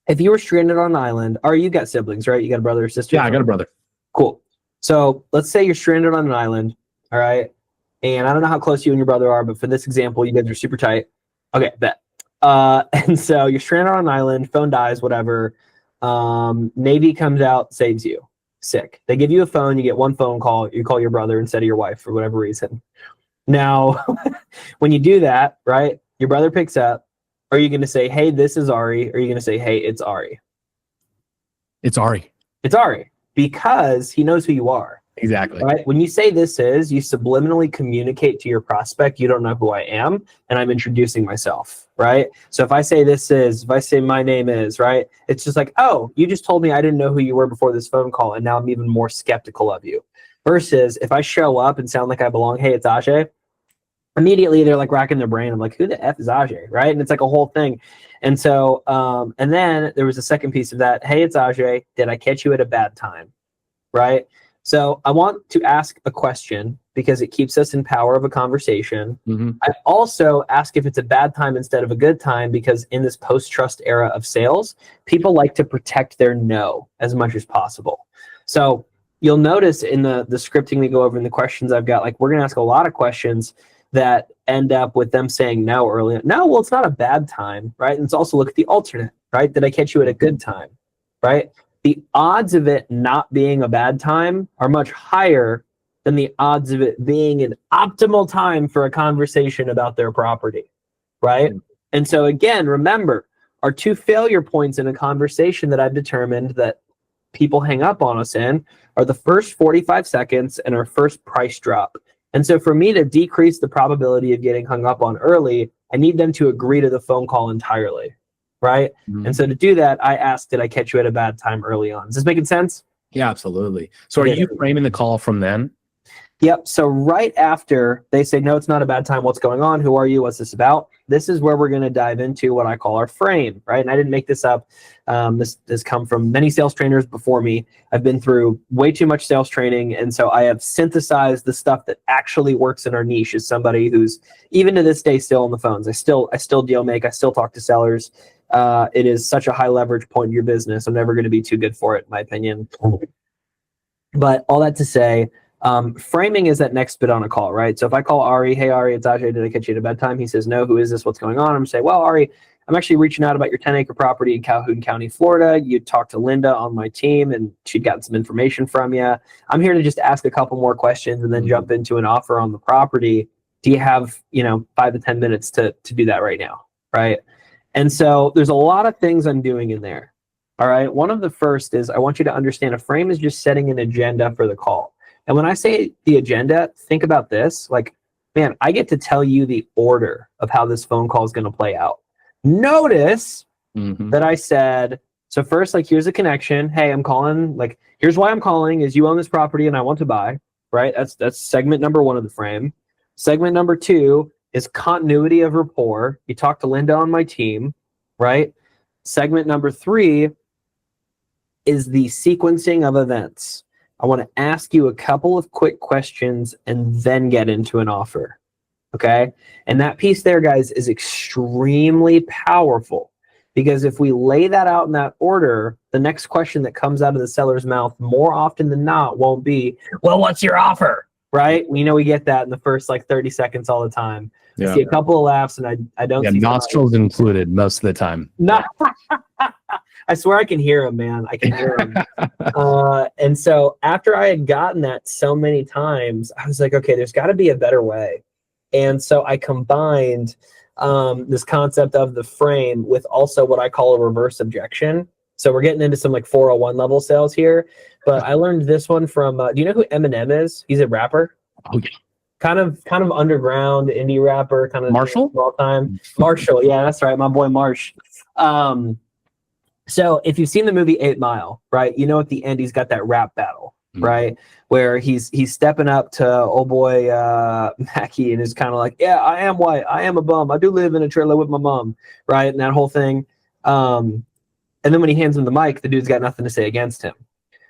If you were stranded on an island, or you got siblings, right? You got a brother or sister? Yeah, I got a brother. Cool. So let's say you're stranded on an island. All right. And I don't know how close you and your brother are, but for this example, you guys are super tight. Okay, bet. And so you're stranded on an island, phone dies, whatever. Navy comes out, saves you. Sick. They give you a phone, you get one phone call, you call your brother instead of your wife for whatever reason. Now, when you do that, right, your brother picks up. Are you going to say, "Hey, this is Ari"? Or are you going to say, "Hey, it's Ari"? It's Ari. It's Ari because he knows who you are. Exactly. Right? When you say "this is," you subliminally communicate to your prospect, "You don't know who I am, and I'm introducing myself." Right? So if I say "this is," if I say "my name is," right? It's just like, "Oh, you just told me I didn't know who you were before this phone call, and now I'm even more skeptical of you." Versus if I show up and sound like I belong, "Hey, it's Ajay." Immediately they're like racking their brain. I'm like, "Who the F is Ajay?" Right? And it's like a whole thing. And so, and then there was a second piece of that. "Hey, it's Ajay. Did I catch you at a bad time?" Right? So I want to ask a question because it keeps us in power of a conversation. I also ask if it's a bad time instead of a good time because in this post-trust era of sales, people like to protect their no as much as possible. So you'll notice in the scripting we go over in the questions I've got, like we're going to ask a lot of questions that end up with them saying no early. No, well, it's not a bad time, right? And let's also look at the alternate, right? Did I catch you at a good time, right? The odds of it not being a bad time are much higher than the odds of it being an optimal time for a conversation about their property, right? And so again, remember, our 2 failure points in a conversation that I've determined that people hang up on us in are the first 45 seconds and our first price drop. And so for me to decrease the probability of getting hung up on early, I need them to agree to the phone call entirely. Right? And so to do that, I asked, "Did I catch you at a bad time early on?" Is this making sense? Yeah, absolutely. So are you framing the call from then? Yep. So right after they say, "No, it's not a bad time. What's going on? Who are you? What's this about?" This is where we're going to dive into what I call our frame, right? And I didn't make this up. This has come from many sales trainers before me. I've been through way too much sales training. And so I have synthesized the stuff that actually works in our niche as somebody who's even to this day still on the phones. I still deal make. I still talk to sellers. It is such a high leverage point in your business. I'm never going to be too good for it, in my opinion. But all that to say, framing is that next bit on a call, right? So if I call Ari, "Hey Ari, it's Ajay. Did I catch you at a bad time?" He says, "No, who is this? What's going on?" I'm going to say, "Well, Ari, I'm actually reaching out about your 10-acre property in Calhoun County, Florida. You talked to Linda on my team and she'd gotten some information from you. I'm here to just ask a couple more questions and then jump into an offer on the property. Do you have, 5 to 10 minutes to do that right now?" Right? And so there's a lot of things I'm doing in there. All right. One of the first is I want you to understand a frame is just setting an agenda for the call. And when I say the agenda, think about this. Like, man, I get to tell you the order of how this phone call is going to play out. Notice that I said, so first, like, here's a connection. Hey, I'm calling. Like, here's why I'm calling is you own this property and I want to buy. Right. That's segment number 1 of the frame. Segment number 2 is continuity of rapport. You talk to Linda on my team, right? Segment number 3 is the sequencing of events. I want to ask you a couple of quick questions and then get into an offer. Okay. And that piece there, guys, is extremely powerful, because if we lay that out in that order, the next question that comes out of the seller's mouth more often than not won't be, well, what's your offer? Right? We know we get that in the first like 30 seconds all the time. I see a couple of laughs, and I don't see nostrils included most of the time. No, I swear I can hear him, man. I can hear him. And so after I had gotten that so many times, I was like, okay, there's got to be a better way. And so I combined this concept of the frame with also what I call a reverse objection. So we're getting into some like 401 level sales here, but I learned this one from, do you know who Eminem is? He's a rapper. Oh yeah. Kind of underground indie rapper, kind of Marshall all time. Marshall. Yeah, that's right. My boy Marsh. So if you've seen the movie 8 Mile, right, you know at the end he's got that rap battle, right, where he's stepping up to old boy Mackie and is kind of like, yeah, I am white, I am a bum, I do live in a trailer with my mom, right, and that whole thing. And then when he hands him the mic, the dude's got nothing to say against him.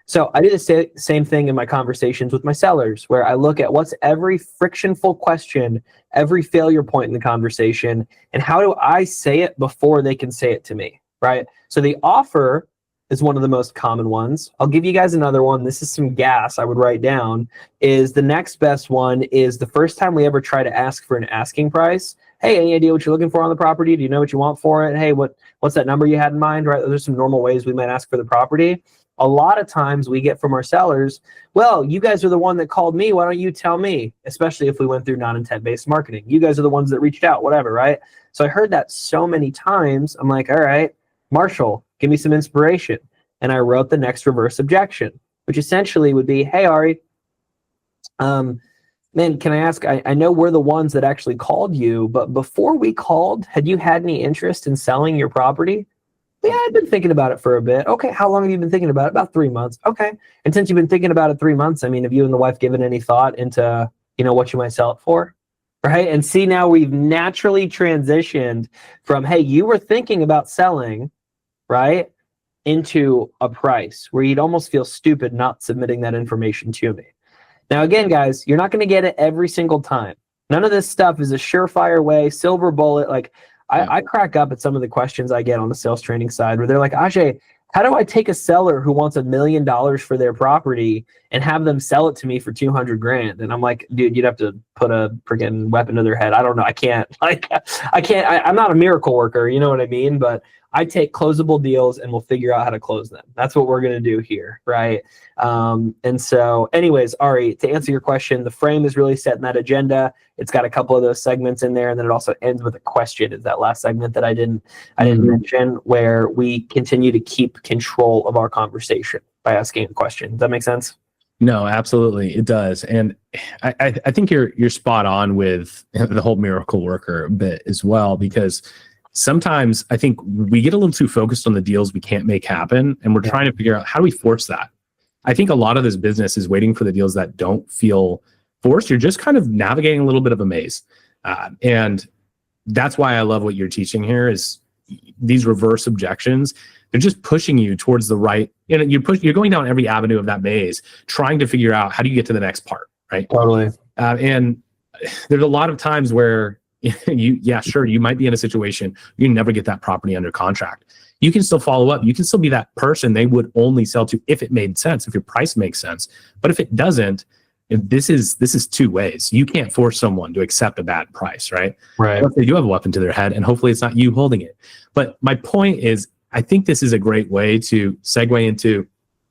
So I do the same thing in my conversations with my sellers, where I look at what's every frictionful question, every failure point in the conversation, and how do I say it before they can say it to me, right? So the offer is one of the most common ones. I'll give you guys another one. This is some gas I would write down. Is the next best one is the first time we ever try to ask for an asking price. Hey, any idea what you're looking for on the property? Do you know what you want for it? Hey, what's that number you had in mind, right? Those are some normal ways we might ask for the property. A lot of times we get from our sellers, well, you guys are the one that called me. Why don't you tell me? Especially if we went through non-intent-based marketing. You guys are the ones that reached out, whatever, right? So I heard that so many times. I'm like, all right, Marshall, give me some inspiration. And I wrote the next reverse objection, which essentially would be, hey, Ari, man, can I ask, I know we're the ones that actually called you, but before we called, had you had any interest in selling your property? Yeah, I've been thinking about it for a bit. Okay, how long have you been thinking about it? About 3 months. Okay. And since you've been thinking about it 3 months, I mean, have you and the wife given any thought into, what you might sell it for? Right? And see, now we've naturally transitioned from, hey, you were thinking about selling, right, into a price where you'd almost feel stupid not submitting that information to me. Now, again, guys, you're not going to get it every single time. None of this stuff is a surefire way, silver bullet. Like, I crack up at some of the questions I get on the sales training side where they're like, Ajay, how do I take a seller who wants $1 million for their property and have them sell it to me for $200,000? And I'm like, dude, you'd have to put a freaking weapon to their head. I don't know. I can't. I'm not a miracle worker. You know what I mean? But I take closable deals and we'll figure out how to close them. That's what we're going to do here, right? And so anyways, Ari, to answer your question, the frame is really setting that agenda. It's got a couple of those segments in there, and then it also ends with a question. Is that last segment that I didn't mention, where we continue to keep control of our conversation by asking a question. Does that make sense? No, absolutely, it does. And I think you're spot on with the whole miracle worker bit as well, because sometimes I think we get a little too focused on the deals we can't make happen, and we're trying to figure out how do we force that. I think a lot of this business is waiting for the deals that don't feel forced. You're just kind of navigating a little bit of a maze. And that's why I love what you're teaching here is these reverse objections. They're just pushing you towards the right, you're going down every avenue of that maze, trying to figure out how do you get to the next part, right? Totally. And there's a lot of times where you might be in a situation you never get that property under contract. You can still follow up. You can still be that person they would only sell to if it made sense, if your price makes sense. But if it doesn't, this is two ways. You can't force someone to accept a bad price, right? Right. Unless they do have a weapon to their head, and hopefully it's not you holding it. But my point is, I think this is a great way to segue into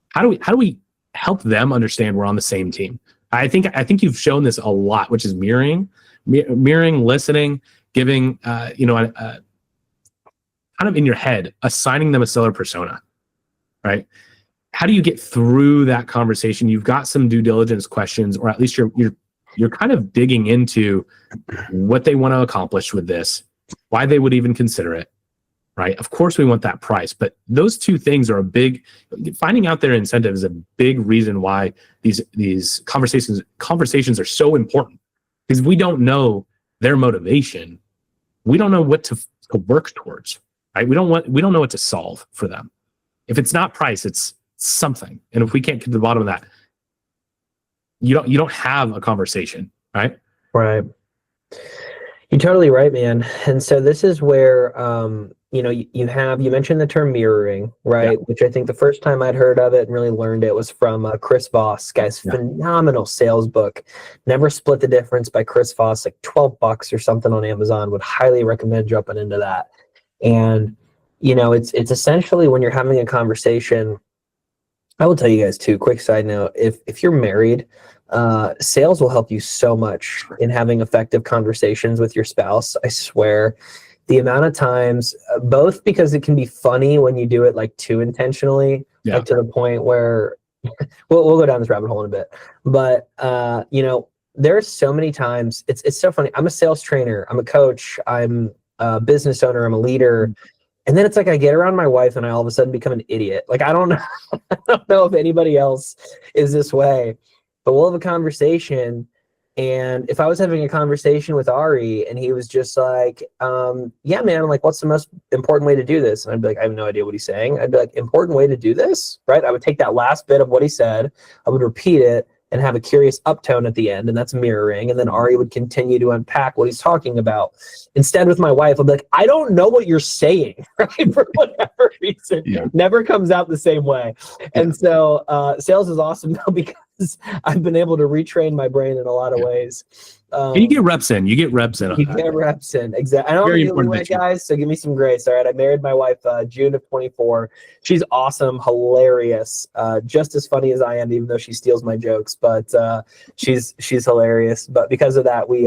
how do we help them understand we're on the same team. I think you've shown this a lot, which is mirroring, listening, giving, kind of in your head, assigning them a seller persona, right? How do you get through that conversation? You've got some due diligence questions, or at least you're kind of digging into what they want to accomplish with this, why they would even consider it, right? Of course, we want that price, but those two things are finding out their incentive is a big reason why these conversations are so important, because we don't know their motivation. We don't know what to work towards, right? We don't know what to solve for them. If it's not price, it's something. And if we can't get to the bottom of that, you don't have a conversation, right? Right. You're totally right, man. And so this is where, you mentioned the term mirroring, right? Which I think the first time I'd heard of it and really learned it was from Chris Voss, guy's phenomenal sales book, Never Split the Difference by Chris Voss, like $12 or something on Amazon. Would highly recommend jumping into that. And, it's essentially when you're having a conversation, I will tell you guys too, quick side note, if you're married, sales will help you so much in having effective conversations with your spouse. I swear, the amount of times, both because it can be funny when you do it like too intentionally, like to the point where we'll go down this rabbit hole in a bit. But there's so many times it's so funny. I'm a sales trainer, I'm a coach, I'm a business owner, I'm a leader. And then it's like I get around my wife and I all of a sudden become an idiot. Like I don't know, I don't know if anybody else is this way, but we'll have a conversation. And if I was having a conversation with Ari and he was just like, yeah, man, I'm like, what's the most important way to do this? And I'd be like, I have no idea what he's saying. I'd be like, important way to do this, right? I would take that last bit of what he said, I would repeat it and have a curious uptone at the end, and that's mirroring. And then Ari would continue to unpack what he's talking about. Instead, with my wife, I'd be like, I don't know what you're saying, right? For whatever reason, never comes out the same way. And so sales is awesome though, because I've been able to retrain my brain in a lot of ways. You get reps in. You get reps in. You get reps in. Exactly. I don't Very really important, guys, so give me some grace. All right. I married my wife June of 24. She's awesome, hilarious, just as funny as I am, even though she steals my jokes. But she's hilarious. But because of that, we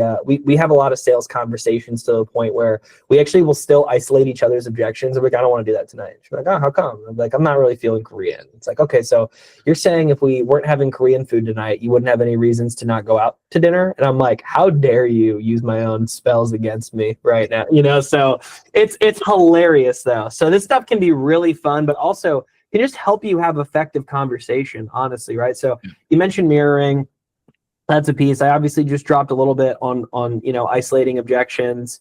have a lot of sales conversations to the point where we actually will still isolate each other's objections. And we're like, I don't want to do that tonight. She's like, oh, how come? I'm like, I'm not really feeling Korean. It's like, okay, so you're saying if we weren't having Korean food tonight, you wouldn't have any reasons to not go out to dinner? And I'm like, how dare you use my own spells against me right now? So it's hilarious though. So this stuff can be really fun, but also can just help you have effective conversation, honestly, right? So you mentioned mirroring. That's a piece. I obviously just dropped a little bit on isolating objections.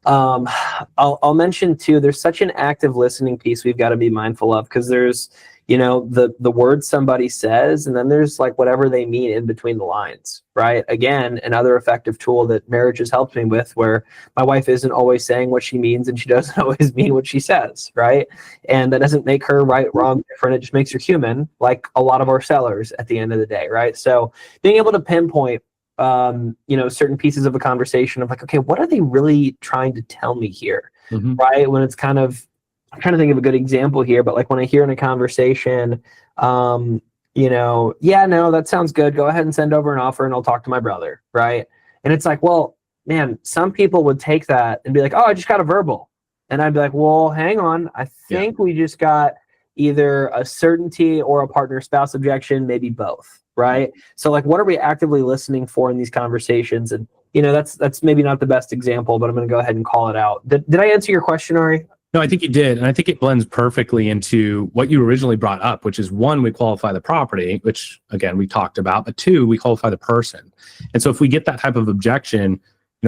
I'll mention too, there's such an active listening piece we've got to be mindful of, because there's the words somebody says, and then there's like whatever they mean in between the lines, right? Again, another effective tool that marriage has helped me with, where my wife isn't always saying what she means and she doesn't always mean what she says, right? And that doesn't make her right, wrong, different. It just makes her human, like a lot of our sellers at the end of the day, right? So being able to pinpoint certain pieces of a conversation of like, okay, what are they really trying to tell me here, right? When it's kind of, I'm trying to think of a good example here, but like when I hear in a conversation, yeah, no, that sounds good. Go ahead and send over an offer and I'll talk to my brother, right? And it's like, well, man, some people would take that and be like, oh, I just got a verbal. And I'd be like, well, hang on. I think we just got either a certainty or a partner spouse objection, maybe both, right? So like, what are we actively listening for in these conversations? And, that's maybe not the best example, but I'm going to go ahead and call it out. Did I answer your question, Ari? No, I think you did. And I think it blends perfectly into what you originally brought up, which is one, we qualify the property, which again, we talked about, but two, we qualify the person. And so if we get that type of objection,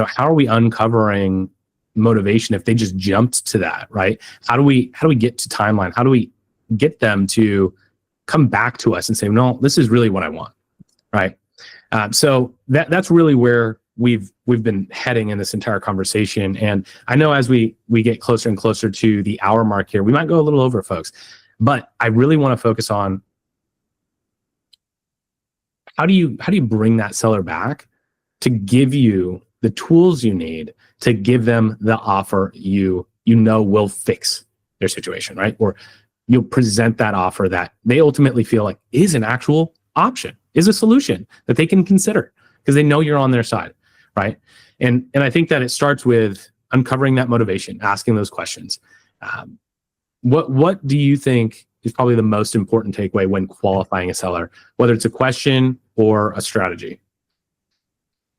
how are we uncovering motivation if they just jumped to that, right? How do we get to timeline? How do we get them to come back to us and say, no, this is really what I want, right? So that's really where we've been heading in this entire conversation. And I know as we get closer and closer to the hour mark here, we might go a little over, folks, but I really want to focus on how do you bring that seller back to give you the tools you need to give them the offer you will fix their situation, right? Or you'll present that offer that they ultimately feel like is an actual option, is a solution that they can consider because they know you're on their side. Right. And I think that it starts with uncovering that motivation, asking those questions. What do you think is probably the most important takeaway when qualifying a seller, whether it's a question or a strategy?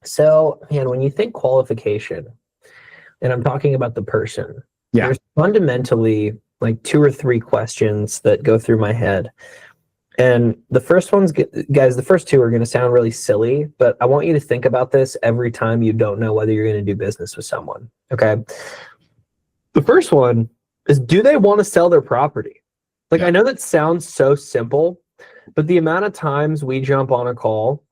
So, man, when you think qualification, and I'm talking about the person, there's fundamentally like 2 or 3 questions that go through my head. And the first ones, guys, the first 2 are going to sound really silly, but I want you to think about this every time you don't know whether you're going to do business with someone, okay? The first one is, do they want to sell their property? Like, I know that sounds so simple, but the amount of times we jump on a call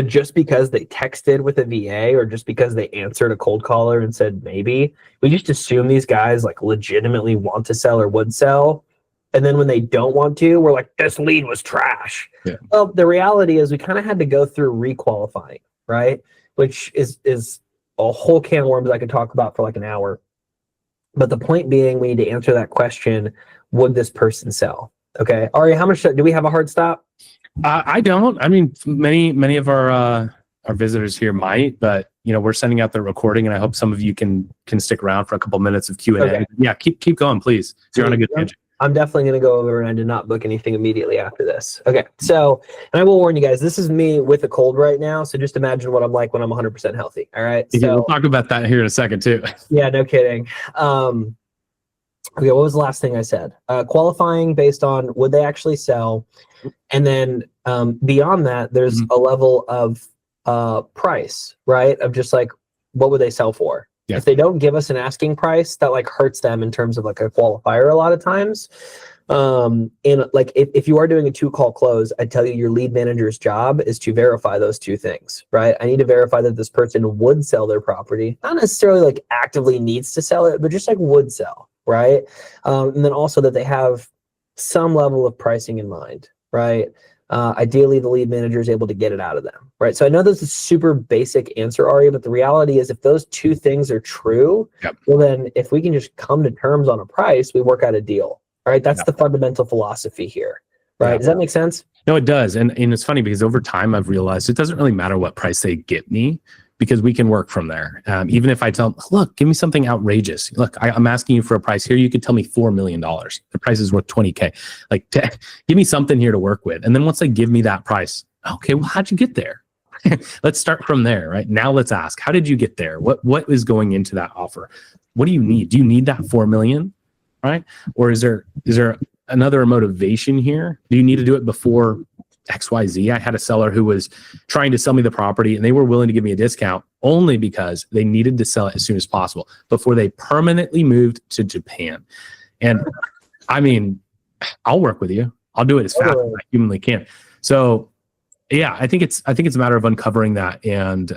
just because they texted with a VA or just because they answered a cold caller and said maybe, we just assume these guys like legitimately want to sell or would sell. And then when they don't want to, we're like, this lead was trash. Yeah. Well, the reality is we kind of had to go through requalifying, right? Which is a whole can of worms I could talk about for like an hour. But the point being, we need to answer that question, would this person sell? Okay. Ari, how much do we have a hard stop? I don't. I mean, many of our visitors here might, but we're sending out the recording, and I hope some of you can stick around for a couple minutes of Q&A. Okay. Yeah, keep going, please. You're on a good tangent. I'm definitely going to go over, and I did not book anything immediately after this. Okay, so, and I will warn you guys, this is me with a cold right now, so just imagine what I'm like when I'm 100% healthy, all right? So, we'll talk about that here in a second, too. Yeah, no kidding. Okay, what was the last thing I said? Qualifying based on would they actually sell, and then beyond that, there's a level of price, right? Of just like, what would they sell for? Yeah. If they don't give us an asking price, that like hurts them in terms of like a qualifier a lot of times. And like if you are doing a 2-call close, I tell you your lead manager's job is to verify those two things, right? I need to verify that this person would sell their property, not necessarily like actively needs to sell it, but just like would sell, right? And then also that they have some level of pricing in mind, right? Ideally, the lead manager is able to get it out of them, right? So I know this is a super basic answer, Ari, but the reality is if those two things are true, well, then if we can just come to terms on a price, we work out a deal, right? That's the fundamental philosophy here, right? Does that make sense? No, it does. And it's funny because over time, I've realized it doesn't really matter what price they get me because we can work from there. Even if I tell them, look, give me something outrageous. Look, I'm asking you for a price here. You could tell me $4 million. The price is worth 20K. Like, give me something here to work with. And then once they give me that price, okay, well, how'd you get there? Let's start from there, right? Now let's ask, how did you get there? What is going into that offer? What do you need? Do you need that 4 million, right? Or is there another motivation here? Do you need to do it before XYZ? I had a seller who was trying to sell me the property and they were willing to give me a discount only because they needed to sell it as soon as possible before they permanently moved to Japan. And I mean, I'll work with you. I'll do it as fast as I humanly can. So yeah, I think it's a matter of uncovering that and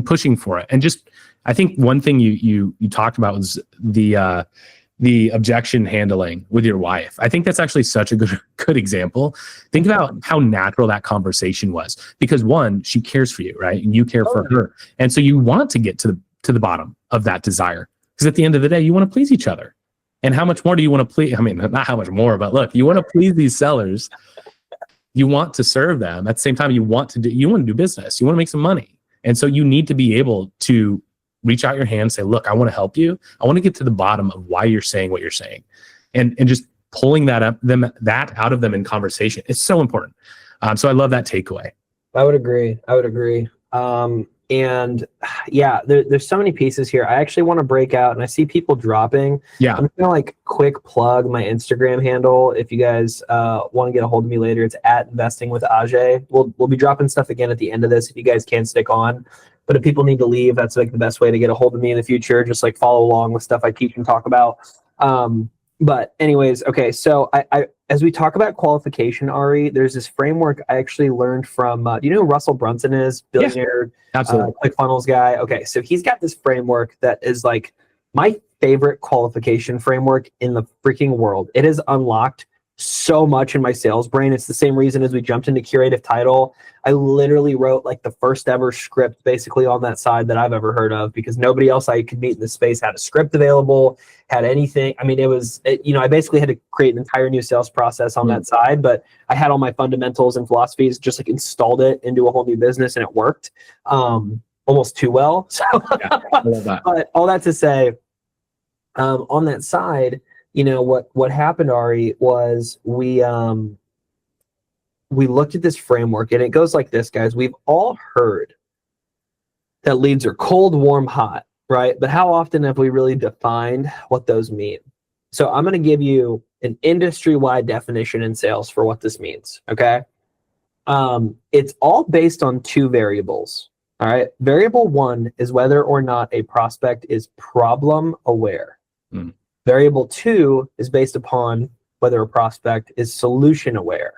pushing for it. And just, I think one thing you talked about was the objection handling with your wife. I think that's actually such a good example. Think about how natural that conversation was because one, she cares for you, right? And you care for her. And so you want to get to the bottom of that desire because at the end of the day, you want to please each other. And how much more do you want to please? I mean, not how much more, but look, you want to please these sellers. You want to serve them. At the same time, you want to do business. You want to make some money. And so you need to be able to reach out your hand and say, look, I want to help you. I want to get to the bottom of why you're saying what you're saying. And just pulling that out of them in conversation. It's so important. So I love that takeaway. I would agree. And yeah, there's so many pieces here. I actually want to break out and I see people dropping. Yeah. I'm going to like quick plug my Instagram handle. If you guys want to get a hold of me later, it's at Investing with Ajay. We'll be dropping stuff again at the end of this if you guys can stick on. But if people need to leave, that's like the best way to get a hold of me in the future. Just like follow along with stuff I teach and talk about. But anyways, okay. So I as we talk about qualification, Ari, there's this framework I actually learned from, do you know who Russell Brunson is? Billionaire, absolutely. ClickFunnels guy. Okay. So he's got this framework that is like my favorite qualification framework in the freaking world. It has unlocked so much in my sales brain. It's the same reason as we jumped into curative title. I literally wrote like the first ever script basically on that side that I've ever heard of because nobody else I could meet in the space had a script available, had anything. I mean, I basically had to create an entire new sales process on that side, but I had all my fundamentals and philosophies, just like installed it into a whole new business and it worked almost too well. So, yeah, I love that. But all that to say, on that side, you know, what happened, Ari, was we looked at this framework and it goes like this, guys. We've all heard that leads are cold, warm, hot, right? But how often have we really defined what those mean? So I'm going to give you an industry-wide definition in sales for what this means, okay? It's all based on two variables, all right? Variable one is whether or not a prospect is problem aware. Variable two is based upon whether a prospect is solution aware.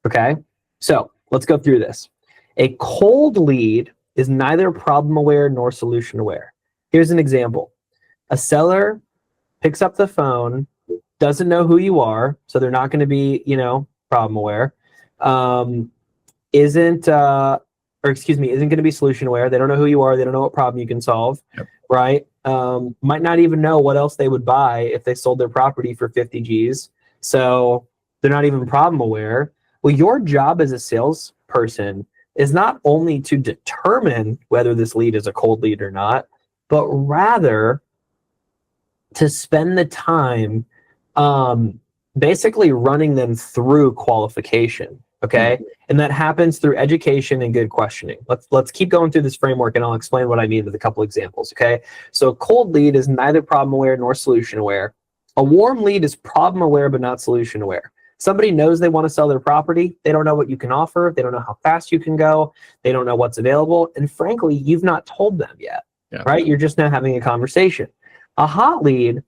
Okay, so let's go through this. A cold lead is neither problem aware nor solution aware. Here's an example. A seller picks up the phone, doesn't know who you are, so they're not going to be, problem aware. Isn't going to be solution aware. They don't know who you are. They don't know what problem you can solve, right? Might not even know what else they would buy if they sold their property for 50 G's. So they're not even problem aware. Well, your job as a salesperson is not only to determine whether this lead is a cold lead or not, but rather to spend the time basically running them through qualification. Okay. And that happens through education and good questioning. Let's keep going through this framework, and I'll explain what I mean with a couple examples. Okay. So a cold lead is neither problem aware nor solution aware. A warm lead is problem aware but not solution aware. Somebody knows they want to sell their property. They don't know what you can offer. They don't know how fast you can go. They don't know what's available. And frankly, you've not told them yet, right? You're just now having a conversation. A hot lead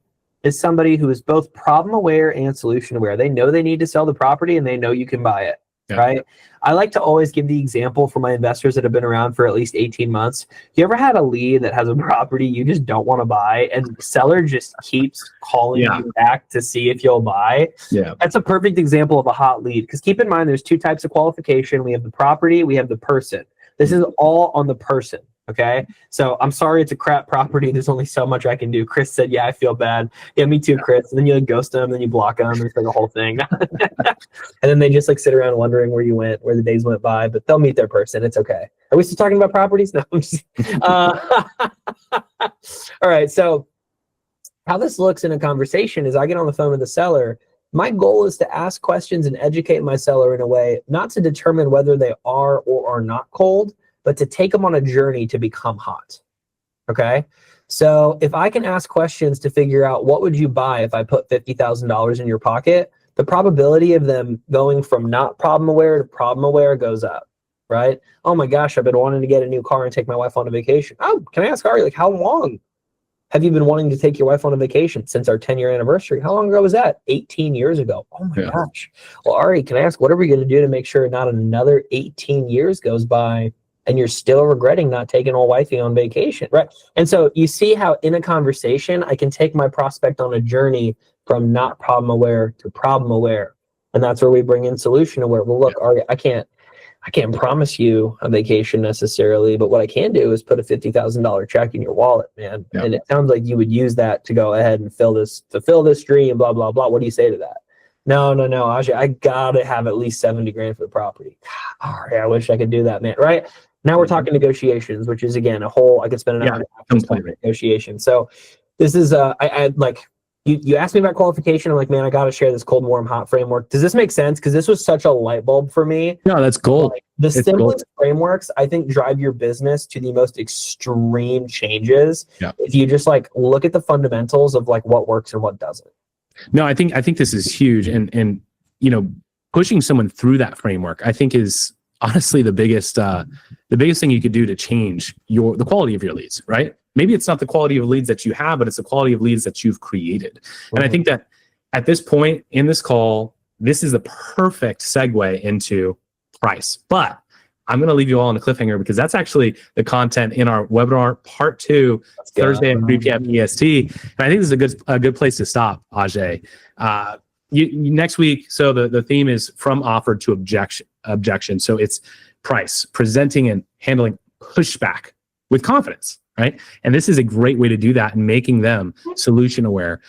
is somebody who is both problem aware and solution aware. They know they need to sell the property and they know you can buy it, right? I like to always give the example for my investors that have been around for at least 18 months. You ever had a lead that has a property you just don't want to buy and the seller just keeps calling you back to see if you'll buy? That's a perfect example of a hot lead, because keep in mind there's two types of qualification. We have the property, we have the person. This is all on the person. Okay. So I'm sorry it's a crap property. There's only so much I can do. Chris said, yeah, I feel bad. Yeah, me too, Chris. And then you ghost them, then you block them, and it's like a whole thing. And then they just sit around wondering where you went, where the days went by, but they'll meet their person. It's okay. Are we still talking about properties? No. I'm just, all right. So how this looks in a conversation is I get on the phone with the seller. My goal is to ask questions and educate my seller in a way, not to determine whether they are or are not cold, but to take them on a journey to become hot. Okay. So if I can ask questions to figure out what would you buy if I put $50,000 in your pocket, the probability of them going from not problem aware to problem aware goes up, right? Oh my gosh, I've been wanting to get a new car and take my wife on a vacation. Oh, can I ask Ari, how long have you been wanting to take your wife on a vacation? Since our 10-year anniversary. How long ago was that? 18 years ago. Oh my gosh. Well, Ari, can I ask, what are we going to do to make sure not another 18 years goes by and you're still regretting not taking old wifey on vacation, right? And so you see how in a conversation, I can take my prospect on a journey from not problem aware to problem aware. And that's where we bring in solution aware. Well, look, Ari, I can't promise you a vacation necessarily, but what I can do is put a $50,000 check in your wallet, man. And it sounds like you would use that to go ahead and fulfill this dream, blah, blah, blah. What do you say to that? No, Ajay, I gotta have at least 70 grand for the property. All right, I wish I could do that, man. Right? Now we're talking negotiations, which is again I could spend an hour and a half on negotiation. So this is I like you asked me about qualification. I'm like, man, I gotta share this cold, warm, hot framework. Does this make sense? Because this was such a light bulb for me. No, that's gold. Like, the simplest frameworks, I think, drive your business to the most extreme changes. If you just look at the fundamentals of what works and what doesn't. No, I think this is huge, and pushing someone through that framework, I think, is honestly the biggest thing you could do to change the quality of your leads, right? Maybe it's not the quality of leads that you have, but it's the quality of leads that you've created. And I think that at this point in this call, this is the perfect segue into price. But I'm going to leave you all on a cliffhanger, because that's actually the content in our webinar part 2, Thursday at 3 p.m. EST. And I think this is a good place to stop, Ajay. Next week, so the theme is from offer to objection. So it's price, presenting and handling pushback with confidence, right? And this is a great way to do that, and making them solution aware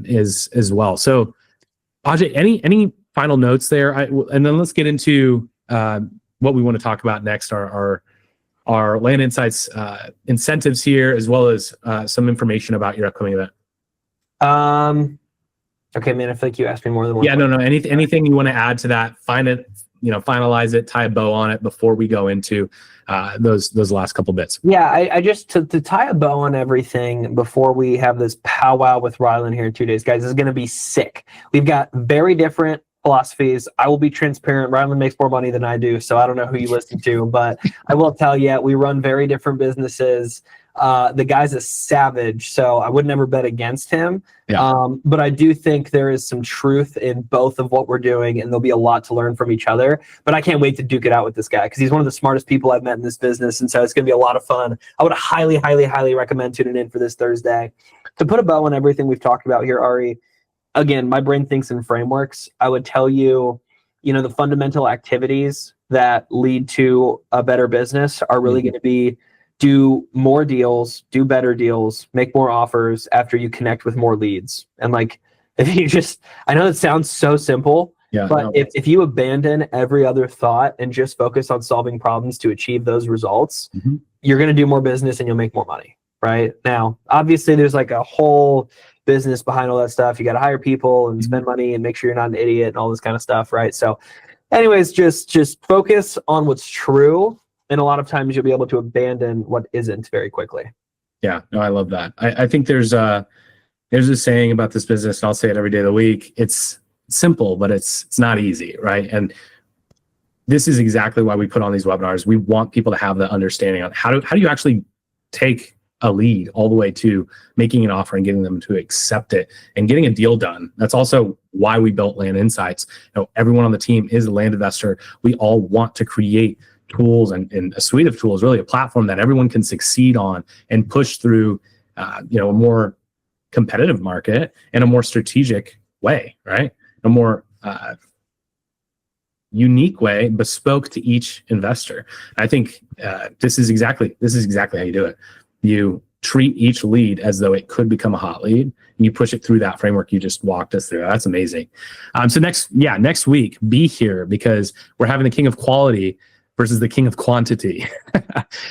is as well. So Ajay, any final notes there? And then let's get into what we want to talk about next, our Land Insights incentives here, as well as some information about your upcoming event. Okay, man, I feel like you asked me more than one. Yeah, no. Anything you want to add to that? Finalize it, tie a bow on it before we go into those last couple bits. Yeah, I just to tie a bow on everything before we have this powwow with Rylan here in 2 days, guys. This is going to be sick. We've got very different philosophies. I will be transparent. Rylan makes more money than I do, so I don't know who you listen to, but I will tell you, we run very different businesses. The guy's a savage, so I would never bet against him. Yeah. But I do think there is some truth in both of what we're doing, and there'll be a lot to learn from each other. But I can't wait to duke it out with this guy because he's one of the smartest people I've met in this business, and so it's going to be a lot of fun. I would highly, highly, highly recommend tuning in for this Thursday. To put a bow on everything we've talked about here, Ari, again, my brain thinks in frameworks. I would tell you, the fundamental activities that lead to a better business are really going to be do more deals, do better deals, make more offers after you connect with more leads. And like, if you just, I know it sounds so simple, but if you abandon every other thought and just focus on solving problems to achieve those results, you're going to do more business and you'll make more money. Right now, obviously there's like a whole business behind all that stuff. You got to hire people and spend money and make sure you're not an idiot and all this kind of stuff. Right. So anyways, just focus on what's true. And a lot of times you'll be able to abandon what isn't very quickly. Yeah, no, I love that. I think there's a saying about this business, and I'll say it every day of the week. It's simple, but it's not easy, right? And this is exactly why we put on these webinars. We want people to have the understanding on how do you actually take a lead all the way to making an offer and getting them to accept it and getting a deal done. That's also why we built Land Insights. Everyone on the team is a land investor. We all want to create tools and a suite of tools, really a platform that everyone can succeed on and push through, a more competitive market in a more strategic way, right? A more unique way, bespoke to each investor. I think this is exactly how you do it. You treat each lead as though it could become a hot lead, and you push it through that framework you just walked us through. That's amazing. So next week, be here because we're having the king of quality versus the king of quantity.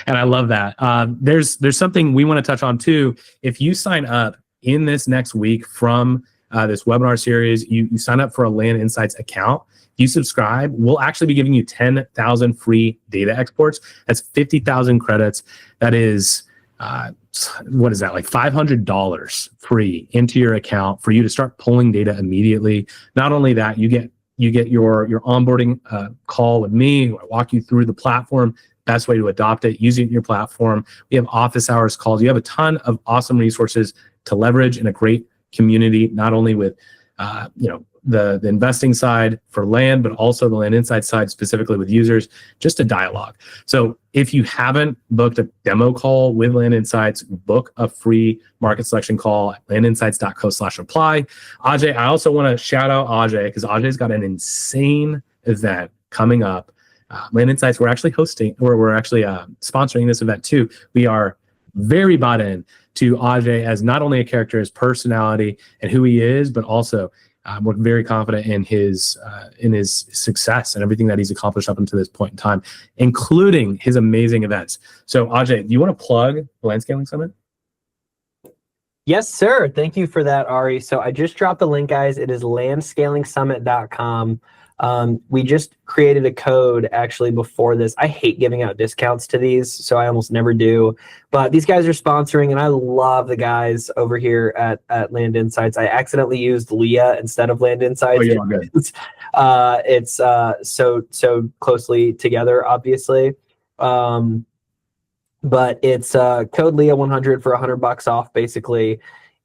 And I love that. There's something we want to touch on too. If you sign up in this next week from this webinar series, you sign up for a Land Insights account, you subscribe, we'll actually be giving you 10,000 free data exports. That's 50,000 credits. That is, what is that, like $500 free into your account for you to start pulling data immediately. Not only that, you get your onboarding call with me. I walk you through the platform, best way to adopt it, use it in your platform. We have office hours calls. You have a ton of awesome resources to leverage in a great community, not only with the investing side for land, but also the Land Insights side, specifically with users, just a dialogue. So if you haven't booked a demo call with Land Insights, book a free market selection call at landinsights.co/apply. Ajay, I also want to shout out Ajay because Ajay's got an insane event coming up. Land Insights, we're actually sponsoring this event too. We are very bought in to Ajay as not only a character, his personality and who he is, but also we're very confident in his success and everything that he's accomplished up until this point in time, including his amazing events. So Ajay, do you want to plug the Land Scaling Summit? Yes, sir. Thank you for that, Ari. So I just dropped the link, guys. It is landscalingsummit.com. We just created a code actually before this. I hate giving out discounts to these, so I almost never do. But these guys are sponsoring, and I love the guys over here at Land Insights. I accidentally used LIA instead of Land Insights. Oh, you're all good. It's so closely together, obviously. But it's code LIA 100 for $100 off, basically.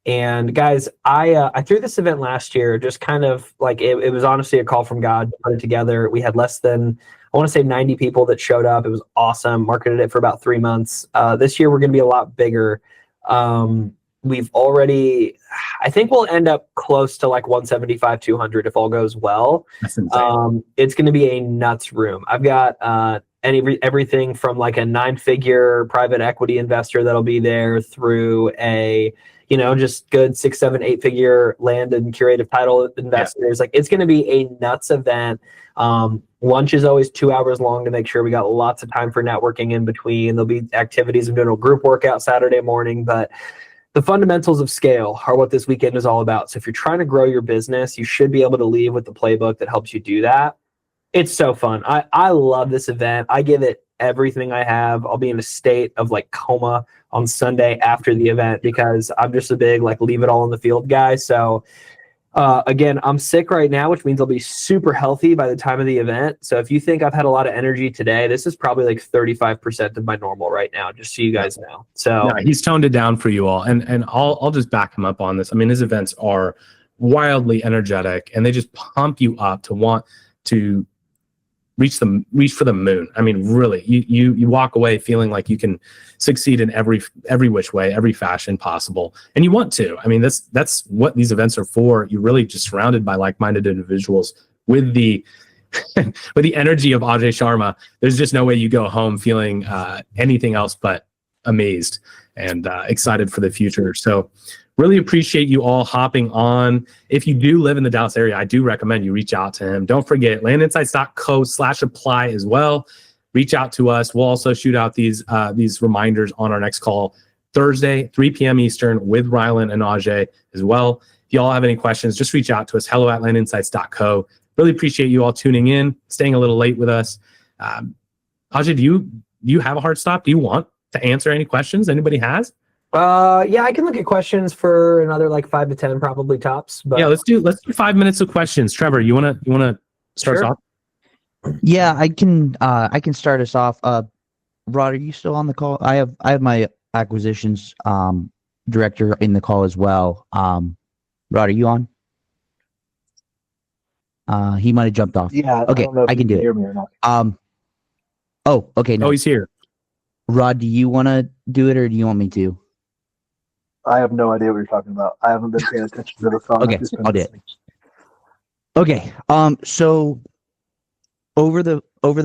And guys, I threw this event last year, just kind of like it was honestly a call from God to put it together. We had less than, I want to say 90 people that showed up. It was awesome. Marketed it for about 3 months. This year we're going to be a lot bigger. We've already, I think we'll end up close to like 175, 200 if all goes well. That's insane. It's going to be a nuts room. I've got everything from like a 9-figure private equity investor that'll be there through a just good 6, 7, 8-figure land and curative title investors. Yeah. Like it's going to be a nuts event. Lunch is always 2 hours long to make sure we got lots of time for networking in between. There'll be activities. I'm doing a group workout Saturday morning, but the fundamentals of scale are what this weekend is all about. So if you're trying to grow your business, you should be able to leave with the playbook that helps you do that. It's so fun. I love this event. I give it everything I have. I'll be in a state of like coma on Sunday after the event because I'm just a big like leave it all on the field guy. So Again, I'm sick right now, which means I'll be super healthy by the time of the event. So if you think I've had a lot of energy today, this is probably like 35% of my normal right now, just so you guys know. So No, he's toned it down for you all, and I'll just back him up on this. I mean, his events are wildly energetic, and they just pump you up to want to reach for the moon. I mean, really, you walk away feeling like you can succeed in every which way, every fashion possible, and you want to. I mean, that's what these events are for. You're really just surrounded by like-minded individuals with the with the energy of Ajay Sharma. There's just no way you go home feeling anything else but amazed and excited for the future. So really appreciate you all hopping on. If you do live in the Dallas area, I do recommend you reach out to him. Don't forget landinsights.co/apply as well. Reach out to us. We'll also shoot out these reminders on our next call Thursday, 3 p.m. Eastern with Rylan and Ajay as well. If you all have any questions, just reach out to us, hello@landinsights.co. Really appreciate you all tuning in, staying a little late with us. Ajay, do you have a hard stop? Do you want to answer any questions anybody has? Yeah, I can look at questions for another like 5 to 10 probably tops. But yeah, let's do 5 minutes of questions. Trevor, you wanna start us off? Yeah, I can start us off. Rod, are you still on the call? I have my acquisitions director in the call as well. Rod, are you on? He might have jumped off. Yeah. Okay, I can do it. Hear me or not? Oh, okay. No. Oh, he's here. Rod, do you want to do it or do you want me to? I have no idea what you're talking about. I haven't been paying attention to the phone. Okay, I've just been I'll do it. listening. Okay. So over the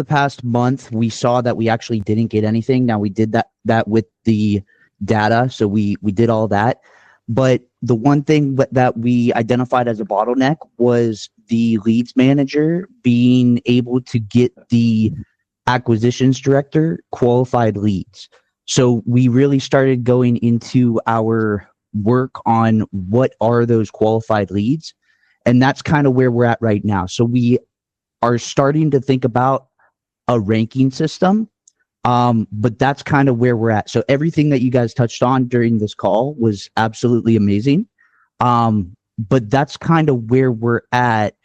past month, we saw that we actually didn't get anything. Now we did that with the data, so we did all that. But the one thing that we identified as a bottleneck was the leads manager being able to get the acquisitions director qualified leads. So we really started going into our work on what are those qualified leads. And that's kind of where we're at right now. So we are starting to think about a ranking system. But that's kind of where we're at. So everything that you guys touched on during this call was absolutely amazing. But that's kind of where we're at.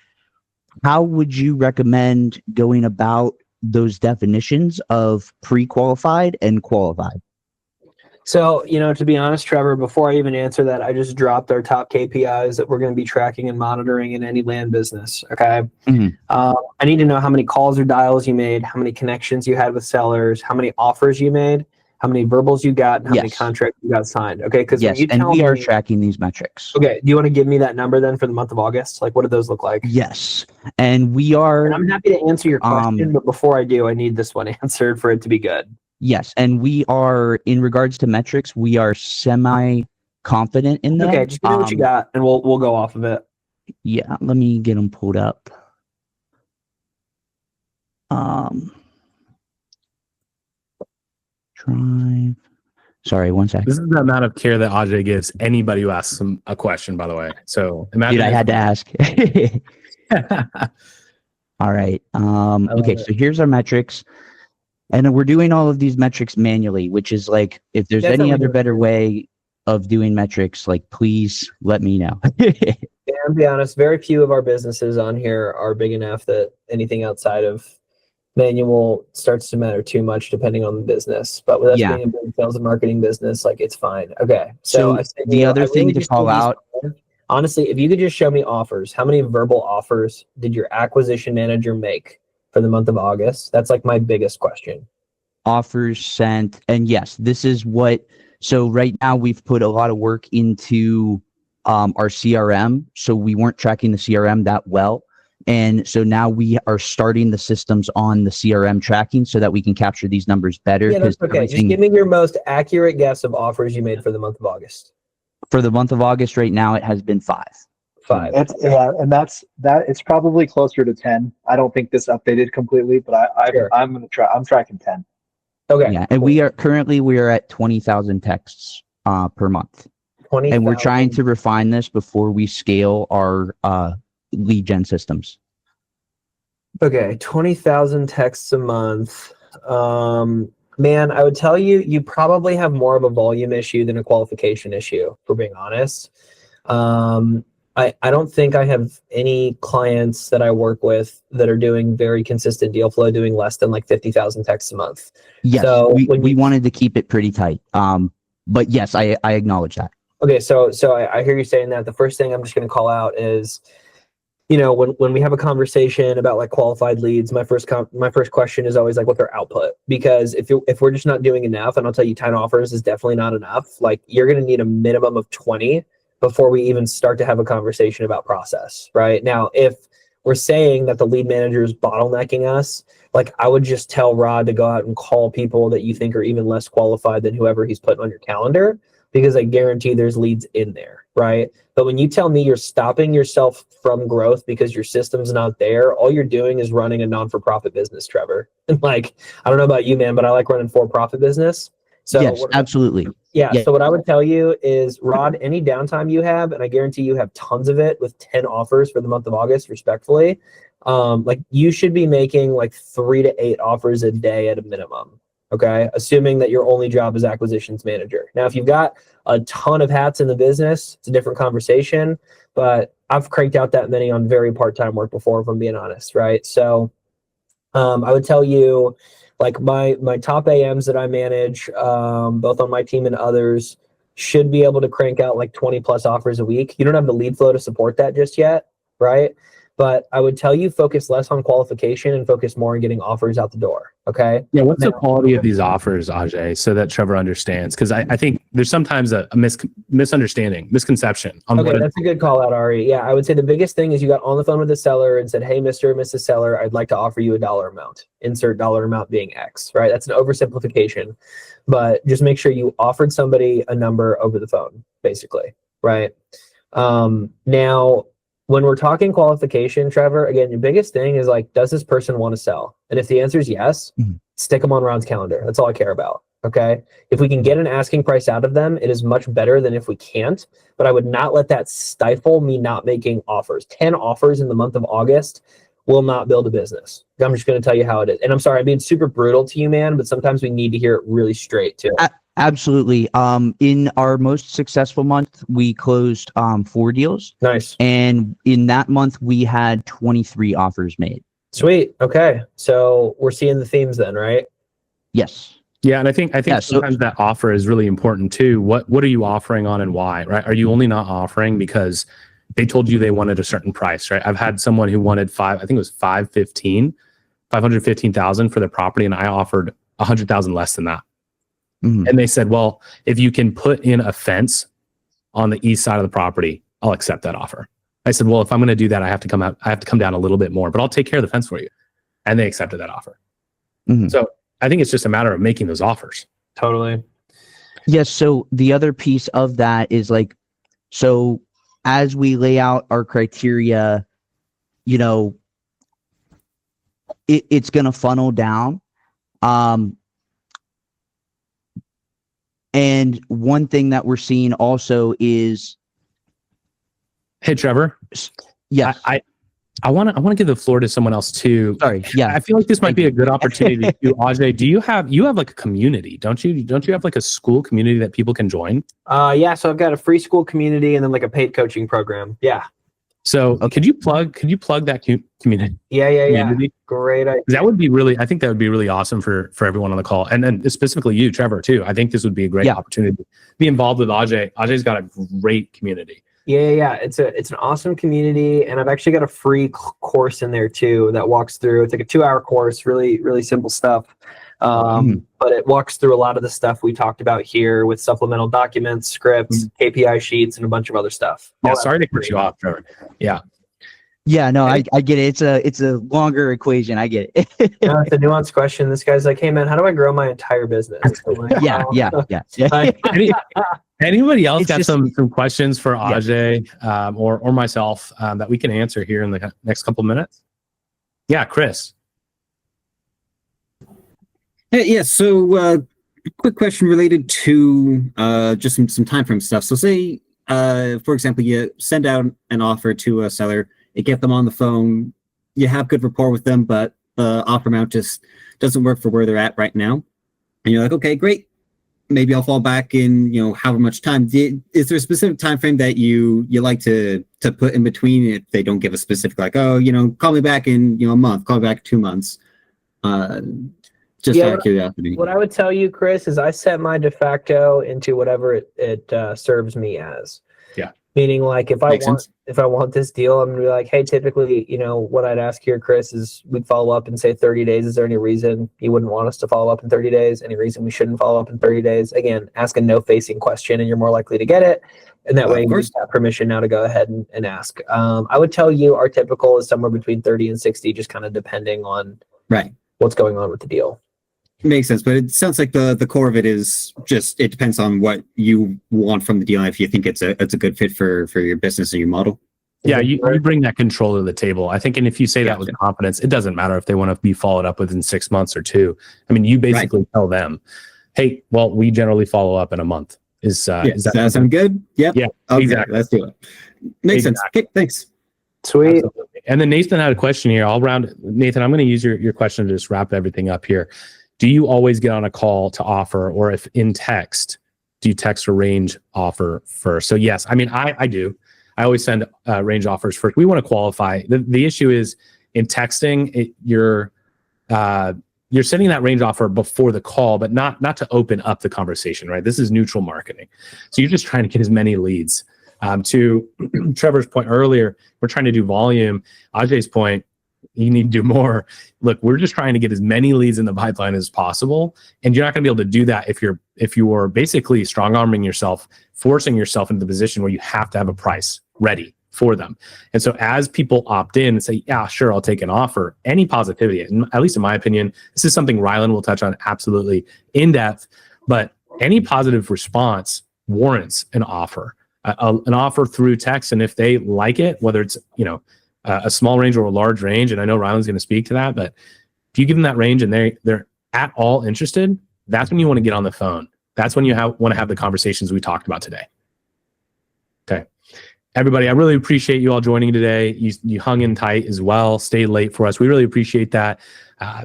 How would you recommend going about those definitions of pre-qualified and qualified? So, to be honest, Trevor, before I even answer that, I just dropped our top KPIs that we're going to be tracking and monitoring in any land business. Okay. Mm-hmm. I need to know how many calls or dials you made, how many connections you had with sellers, how many offers you made, how many verbals you got, and how many contracts you got signed. Okay. Because yes, and we are tracking these metrics. Okay. Do you want to give me that number then for the month of August? Like, what do those look like? Yes. And we are. And I'm happy to answer your question, but before I do, I need this one answered for it to be good. Yes, and we are, in regards to metrics, we are semi-confident in them. Okay, just give me what you got, and we'll go off of it. Yeah, let me get them pulled up. Drive. Sorry, one second. This is the amount of care that Ajay gives anybody who asks him a question, by the way. So imagine. Dude, I had to ask. All right. Okay, so here's our metrics. And we're doing all of these metrics manually, which is like, if there's any other better way of doing metrics, like, please let me know. Yeah, I'll be honest, very few of our businesses on here are big enough that anything outside of manual starts to matter too much depending on the business. But with us being a big sales and marketing business, like, it's fine. Okay. So the other thing to call out, honestly, if you could just show me offers, how many verbal offers did your acquisition manager make for the month of August? That's like my biggest question. Offers sent. And yes, this is what, so right now we've put a lot of work into our CRM. So we weren't tracking the CRM that well. And so now we are starting the systems on the CRM tracking so that we can capture these numbers better. Yeah, that's okay. Just give me your most accurate guess of offers you made for the month of August. For the month of August right now, it has been 5. It's and it's probably closer to 10. I don't think this updated completely, but I'm gonna try. I'm tracking 10. Okay. Yeah, and we are at 20,000 texts per month. 20,000. And we're trying to refine this before we scale our lead gen systems. Okay, 20,000 texts a month. Man, I would tell you, you probably have more of a volume issue than a qualification issue, for being honest. I don't think I have any clients that I work with that are doing very consistent deal flow, doing less than like 50,000 texts a month. Yes, So we wanted to keep it pretty tight. But yes, I acknowledge that. Okay, so I hear you saying that. The first thing I'm just going to call out is, when we have a conversation about like qualified leads, my first question is always like, what's their output? Because if we're just not doing enough, and I'll tell you, 10 offers is definitely not enough. Like, you're going to need a minimum of 20 before we even start to have a conversation about process, right? Now, if we're saying that the lead manager is bottlenecking us, like, I would just tell Rod to go out and call people that you think are even less qualified than whoever he's putting on your calendar, because I guarantee there's leads in there, right? But when you tell me you're stopping yourself from growth because your system's not there, all you're doing is running a non-for-profit business, Trevor. And like, I don't know about you, man, but I like running for-profit business. So yes, absolutely. Yeah. Yeah. So what I would tell you is, Rod, any downtime you have, and I guarantee you have tons of it with 10 offers for the month of August, respectfully, like, you should be making like 3 to 8 offers a day at a minimum. Okay. Assuming that your only job is acquisitions manager. Now, if you've got a ton of hats in the business, it's a different conversation, but I've cranked out that many on very part-time work before, if I'm being honest. Right. So, I would tell you, like, my top AMs that I manage, both on my team and others, should be able to crank out like 20 plus offers a week. You don't have the lead flow to support that just yet, right? But I would tell you, focus less on qualification and focus more on getting offers out the door. Okay. Yeah. What's the quality of these offers, Ajay, so that Trevor understands? Because I think there's sometimes a misconception on Okay, that's a good call out, Ari. Yeah, I would say the biggest thing is you got on the phone with the seller and said, hey, Mr. or Mrs. Seller, I'd like to offer you a dollar amount. Insert dollar amount being X, right? That's an oversimplification, but just make sure you offered somebody a number over the phone, basically, right? Now, when we're talking qualification, Trevor, again, your biggest thing is like, does this person want to sell? And if the answer is yes, stick them on Ron's calendar. That's all I care about. Okay. If we can get an asking price out of them, it is much better than if we can't. But I would not let that stifle me not making offers. 10 offers in the month of August will not build a business. I'm just going to tell you how it is. And I'm sorry, I'm being super brutal to you, man, but sometimes we need to hear it really straight too. Absolutely. In our most successful month, we closed 4 deals. Nice. And in that month, we had 23 offers made. Sweet. Okay. So we're seeing the themes then, right? Yes. Yeah, and I think sometimes that offer is really important too. What are you offering on and why, right? Are you only not offering because they told you they wanted a certain price, right? I've had someone who wanted 515,000 for their property, and I offered 100,000 less than that. Mm-hmm. And they said, well, if you can put in a fence on the east side of the property, I'll accept that offer. I said, well, if I'm going to do that, I have to come down a little bit more, but I'll take care of the fence for you. And they accepted that offer. Mm-hmm. So I think it's just a matter of making those offers. Totally. Yes. So the other piece of that is like, so as we lay out our criteria, it's going to funnel down. And one thing that we're seeing also is, hey, Trevor. Yeah, I want to give the floor to someone else too. Sorry. Yeah. I feel like this might be a good opportunity to Ajay. Do you have like a community? Don't you have like a school community that people can join? Yeah. So I've got a free school community and then like a paid coaching program. Yeah. So could you plug that community? Yeah. Great idea. I think that would be really awesome for everyone on the call. And then specifically you, Trevor, too. I think this would be a great opportunity to be involved with Ajay. Ajay's got a great community. Yeah. It's an awesome community. And I've actually got a free course in there too that walks through. It's like a 2-hour course, really, really simple stuff. But it walks through a lot of the stuff we talked about here with supplemental documents, scripts, KPI sheets, and a bunch of other stuff. Yeah, sorry to cut you off, Trevor. Yeah. Yeah, no, I get it. It's a longer equation. I get it. No, it's a nuanced question. This guy's like, hey man, how do I grow my entire business? Like, yeah. Anybody else got some questions for Ajay or myself that we can answer here in the next couple minutes? Yeah, Chris. Yeah, so quick question related to just some time frame stuff. So say, for example, you send out an offer to a seller, you get them on the phone, you have good rapport with them, but the offer amount just doesn't work for where they're at right now. And you're like, okay, great. maybe I'll fall back in, however much time. Is there a specific time frame that you like to put in between if they don't give a specific, like, oh, call me back in, a month, call me back in 2 months? Just out of curiosity. What I would tell you, Chris, is I set my de facto into whatever it serves me as. Yeah. Meaning, like, if I want this deal, I'm gonna be like, hey, typically, what I'd ask here, Chris, is we'd follow up and say 30 days. Is there any reason you wouldn't want us to follow up in 30 days? Any reason we shouldn't follow up in 30 days? Again, ask a no-facing question, and you're more likely to get it. And that way, you just have permission now to go ahead and ask. I would tell you our typical is somewhere between 30 and 60, just kind of depending on what's going on with the deal. Makes sense, but it sounds like the core of it is just, it depends on what you want from the deal, and if you think it's a good fit for your business and your model. Yeah, you bring that control to the table, I think, and if you say that with confidence, it doesn't matter if they want to be followed up within 6 months or 2. I mean, you basically tell them, hey, well, we generally follow up in a month. Is that sound good? Yep. Yeah, okay, exactly. Let's do it. Makes sense. Okay, thanks. Sweet. Absolutely. And then Nathan had a question here. Nathan, I'm going to use your question to just wrap everything up here. Do you always get on a call to offer, or if in text, do you text a range offer first? So yes, I mean, I do. I always send range offers first. We want to qualify. The issue is in texting, you're sending that range offer before the call, but not to open up the conversation, right? This is neutral marketing. So you're just trying to get as many leads. To Trevor's point earlier, we're trying to do volume. Ajay's point, you need to do more. Look, we're just trying to get as many leads in the pipeline as possible, and you're not going to be able to do that if you're basically strong arming yourself, forcing yourself into the position where you have to have a price ready for them. And so as people opt in and say, yeah, sure, I'll take an offer, any positivity, at least in my opinion, this is something Rylan will touch on absolutely in depth, but any positive response warrants an offer, an offer through text. And if they like it, whether it's, a small range or a large range, and I know Rylan's going to speak to that, but if you give them that range and they're at all interested, that's when you want to get on the phone. That's when you want to have the conversations we talked about today. Okay. Everybody, I really appreciate you all joining today. You hung in tight as well, stayed late for us. We really appreciate that.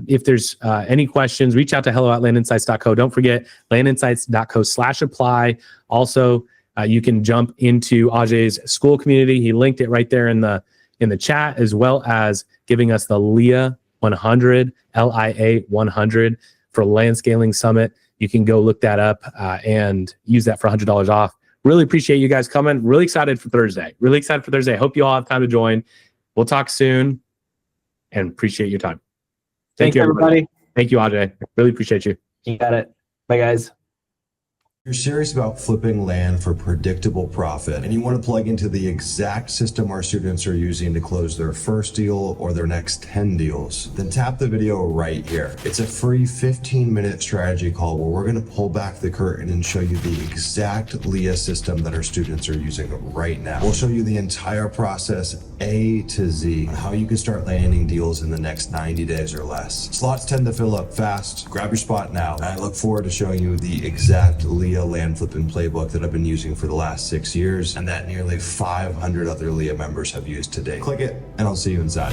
If there's any questions, reach out to hello@landinsights.co. Don't forget landinsights.co/apply. Also, you can jump into Ajay's school community. He linked it right there in the chat, as well as giving us the LIA 100, LIA 100 for Land Scaling Summit. You can go look that up and use that for $100 off. Really appreciate you guys coming. Really excited for Thursday. I hope you all have time to join. We'll talk soon, and appreciate your time. Thank you, everybody. Thank you, Ajay. Really appreciate you. You got it. Bye, guys. You're serious about flipping land for predictable profit, and you want to plug into the exact system our students are using to close their first deal or their next 10 deals, then tap the video right here. It's a free 15-minute strategy call where we're going to pull back the curtain and show you the exact LIA system that our students are using right now. We'll show you the entire process A to Z on how you can start landing deals in the next 90 days or less. Slots tend to fill up fast. Grab your spot now. And I look forward to showing you the exact LIA land flipping playbook that I've been using for the last 6 years, and that nearly 500 other LIA members have used to date. Click it, and I'll see you inside.